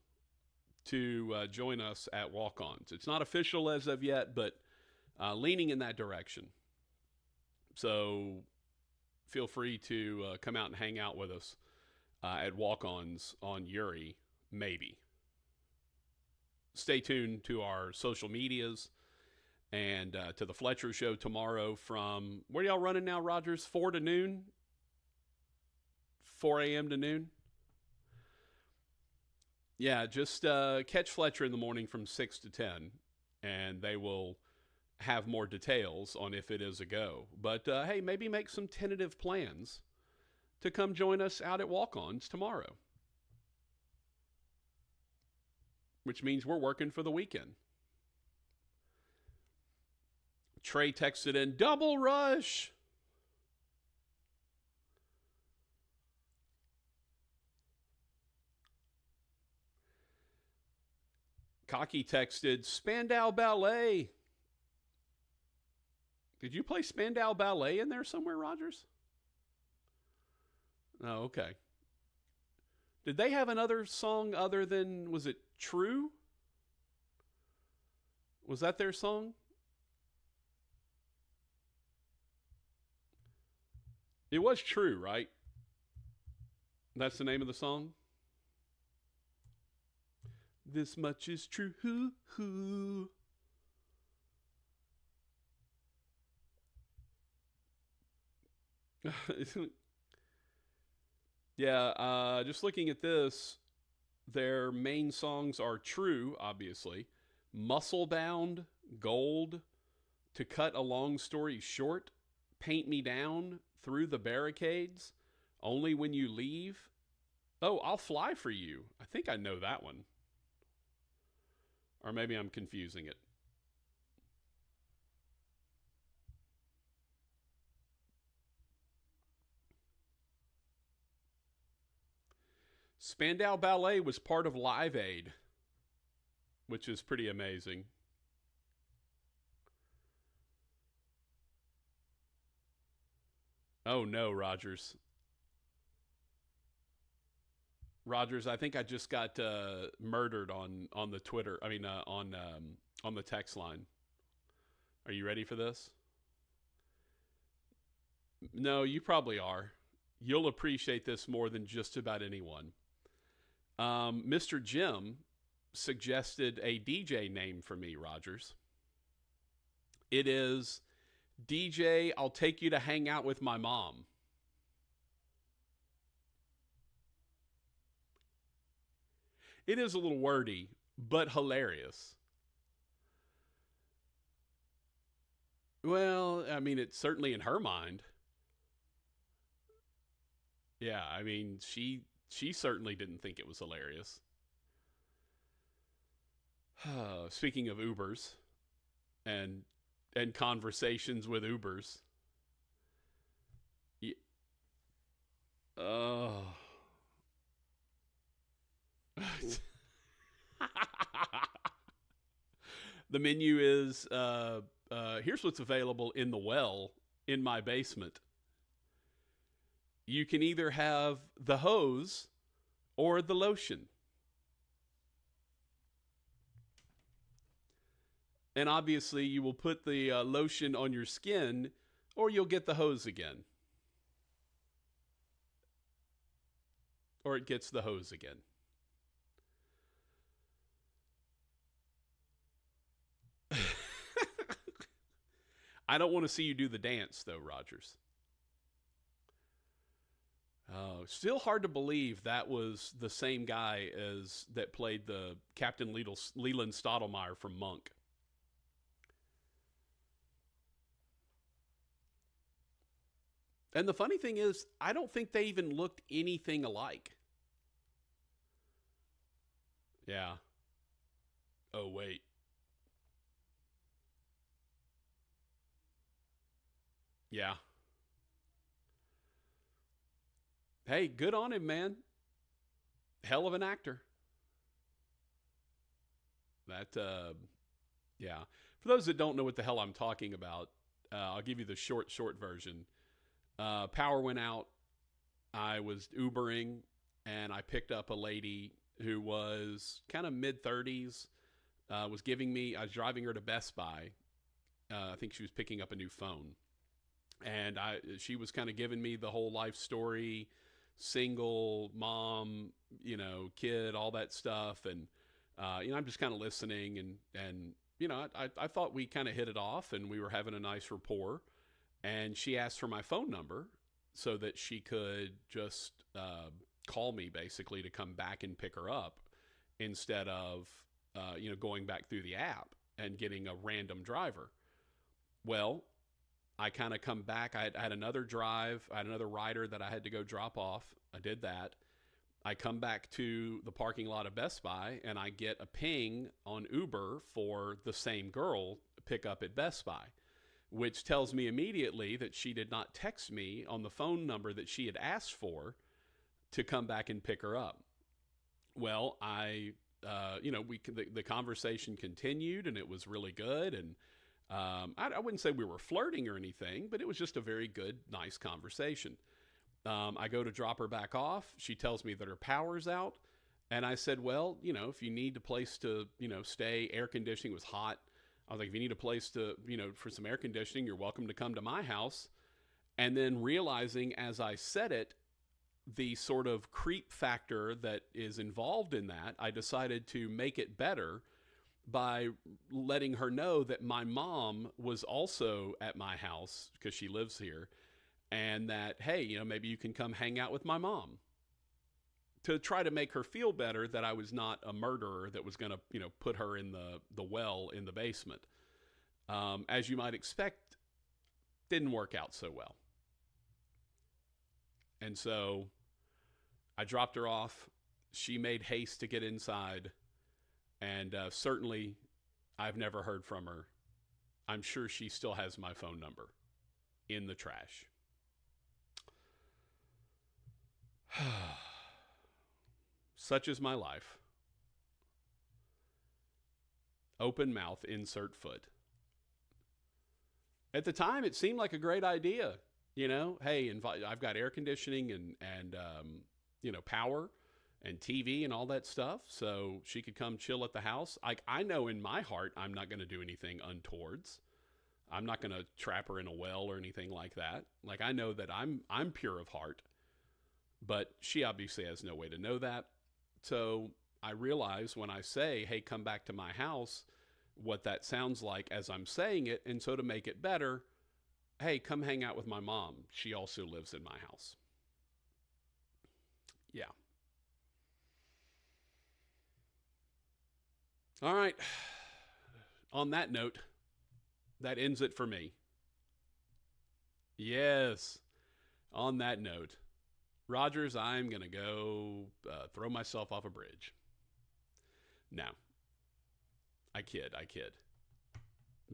to join us at walk-ons. It's not official as of yet, but leaning in that direction. So feel free to come out and hang out with us at walk-ons on Uri, maybe. Stay tuned to our social medias and to the Fletcher Show tomorrow from, where y'all running now, Rogers? 4 to noon? 4 a.m. to noon? Yeah, just catch Fletcher in the morning from 6 to 10, and they will have more details on if it is a go. But hey, maybe make some tentative plans to come join us out at walk-ons tomorrow, which means we're working for the weekend. Trey texted in, double rush. Cocky texted, Spandau Ballet. Did you play Spandau Ballet in there somewhere, Rogers? Oh, okay. Did they have another song other than, was it True? Was that their song? It was True, right? That's the name of the song? This much is true. Yeah, just looking at this, their main songs are True, obviously, Muscle Bound, Gold, To Cut a Long Story Short, Paint Me Down, Through the Barricades, Only When You Leave. Oh, I'll Fly for You. I think I know that one. Or maybe I'm confusing it. Spandau Ballet was part of Live Aid, which is pretty amazing. Oh no, Rogers. Rogers, I think I just got murdered on the Twitter. I mean, on the text line. Are you ready for this? No, you probably are. You'll appreciate this more than just about anyone. Mr. Jim suggested a DJ name for me, Rogers. It is DJ, I'll take you to hang out with my mom. It is a little wordy, but hilarious. Well, I mean, it's certainly in her mind. Yeah, I mean, she certainly didn't think it was hilarious. Speaking of Ubers and conversations with Ubers. y- Oh. The menu is here's what's available in the well in my basement. You can either have the hose or the lotion. And obviously, you will put the lotion on your skin or you'll get the hose again. Or it gets the hose again. I don't want to see you do the dance, though, Rogers. Oh, still hard to believe that was the same guy as that played the Captain Leland Stottlemyre from Monk. And the funny thing is, I don't think they even looked anything alike. Yeah. Oh, wait. Yeah. Hey, good on him, man. Hell of an actor. That, yeah. For those that don't know what the hell I'm talking about, I'll give you the short version. Power went out. I was Ubering, and I picked up a lady who was kind of mid-30s, I was driving her to Best Buy. I think she was picking up a new phone. And she was kind of giving me the whole life story, single, mom, kid, all that stuff. And, I'm just kind of listening and I thought we kind of hit it off and we were having a nice rapport. And she asked for my phone number so that she could just call me basically to come back and pick her up instead of, going back through the app and getting a random driver. Well, I kind of come back. I had another drive. I had another rider that I had to go drop off. I did that. I come back to the parking lot of Best Buy and I get a ping on Uber for the same girl pick up at Best Buy, which tells me immediately that she did not text me on the phone number that she had asked for to come back and pick her up. Well, the conversation continued and it was really good. And I wouldn't say we were flirting or anything, but it was just a very good, nice conversation. I go to drop her back off. She tells me that her power's out. And I said, well, if you need a place to, stay, air conditioning was hot. I was like, if you need a place to, for some air conditioning, you're welcome to come to my house. And then realizing as I said it, the sort of creep factor that is involved in that, I decided to make it better by letting her know that my mom was also at my house because she lives here, and that, hey, maybe you can come hang out with my mom, to try to make her feel better that I was not a murderer that was going to, put her in the well in the basement. As you might expect, didn't work out so well. And so I dropped her off. She made haste to get inside. And certainly, I've never heard from her. I'm sure she still has my phone number in the trash. Such is my life. Open mouth, insert foot. At the time, it seemed like a great idea. Hey, I've got air conditioning and power and TV and all that stuff, so she could come chill at the house. I know in my heart I'm not going to do anything untowards. I'm not going to trap her in a well or anything like that. I know that I'm pure of heart, but she obviously has no way to know that. So I realize when I say, hey, come back to my house, what that sounds like as I'm saying it. And so to make it better, hey, come hang out with my mom. She also lives in my house. Yeah. All right. On that note, that ends it for me. Yes. On that note, Rogers, I'm going to go throw myself off a bridge. No. I kid.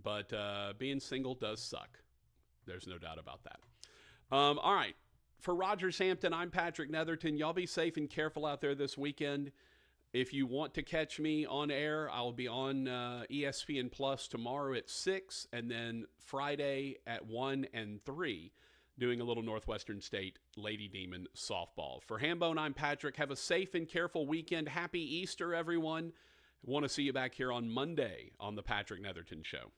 But being single does suck. There's no doubt about that. All right. For Rogers Hampton, I'm Patrick Netherton. Y'all be safe and careful out there this weekend. If you want to catch me on air, I'll be on ESPN Plus tomorrow at 6 and then Friday at 1 and 3 doing a little Northwestern State Lady Demon softball. For Hambone, I'm Patrick. Have a safe and careful weekend. Happy Easter, everyone. Want to see you back here on Monday on the Patrick Netherton Show.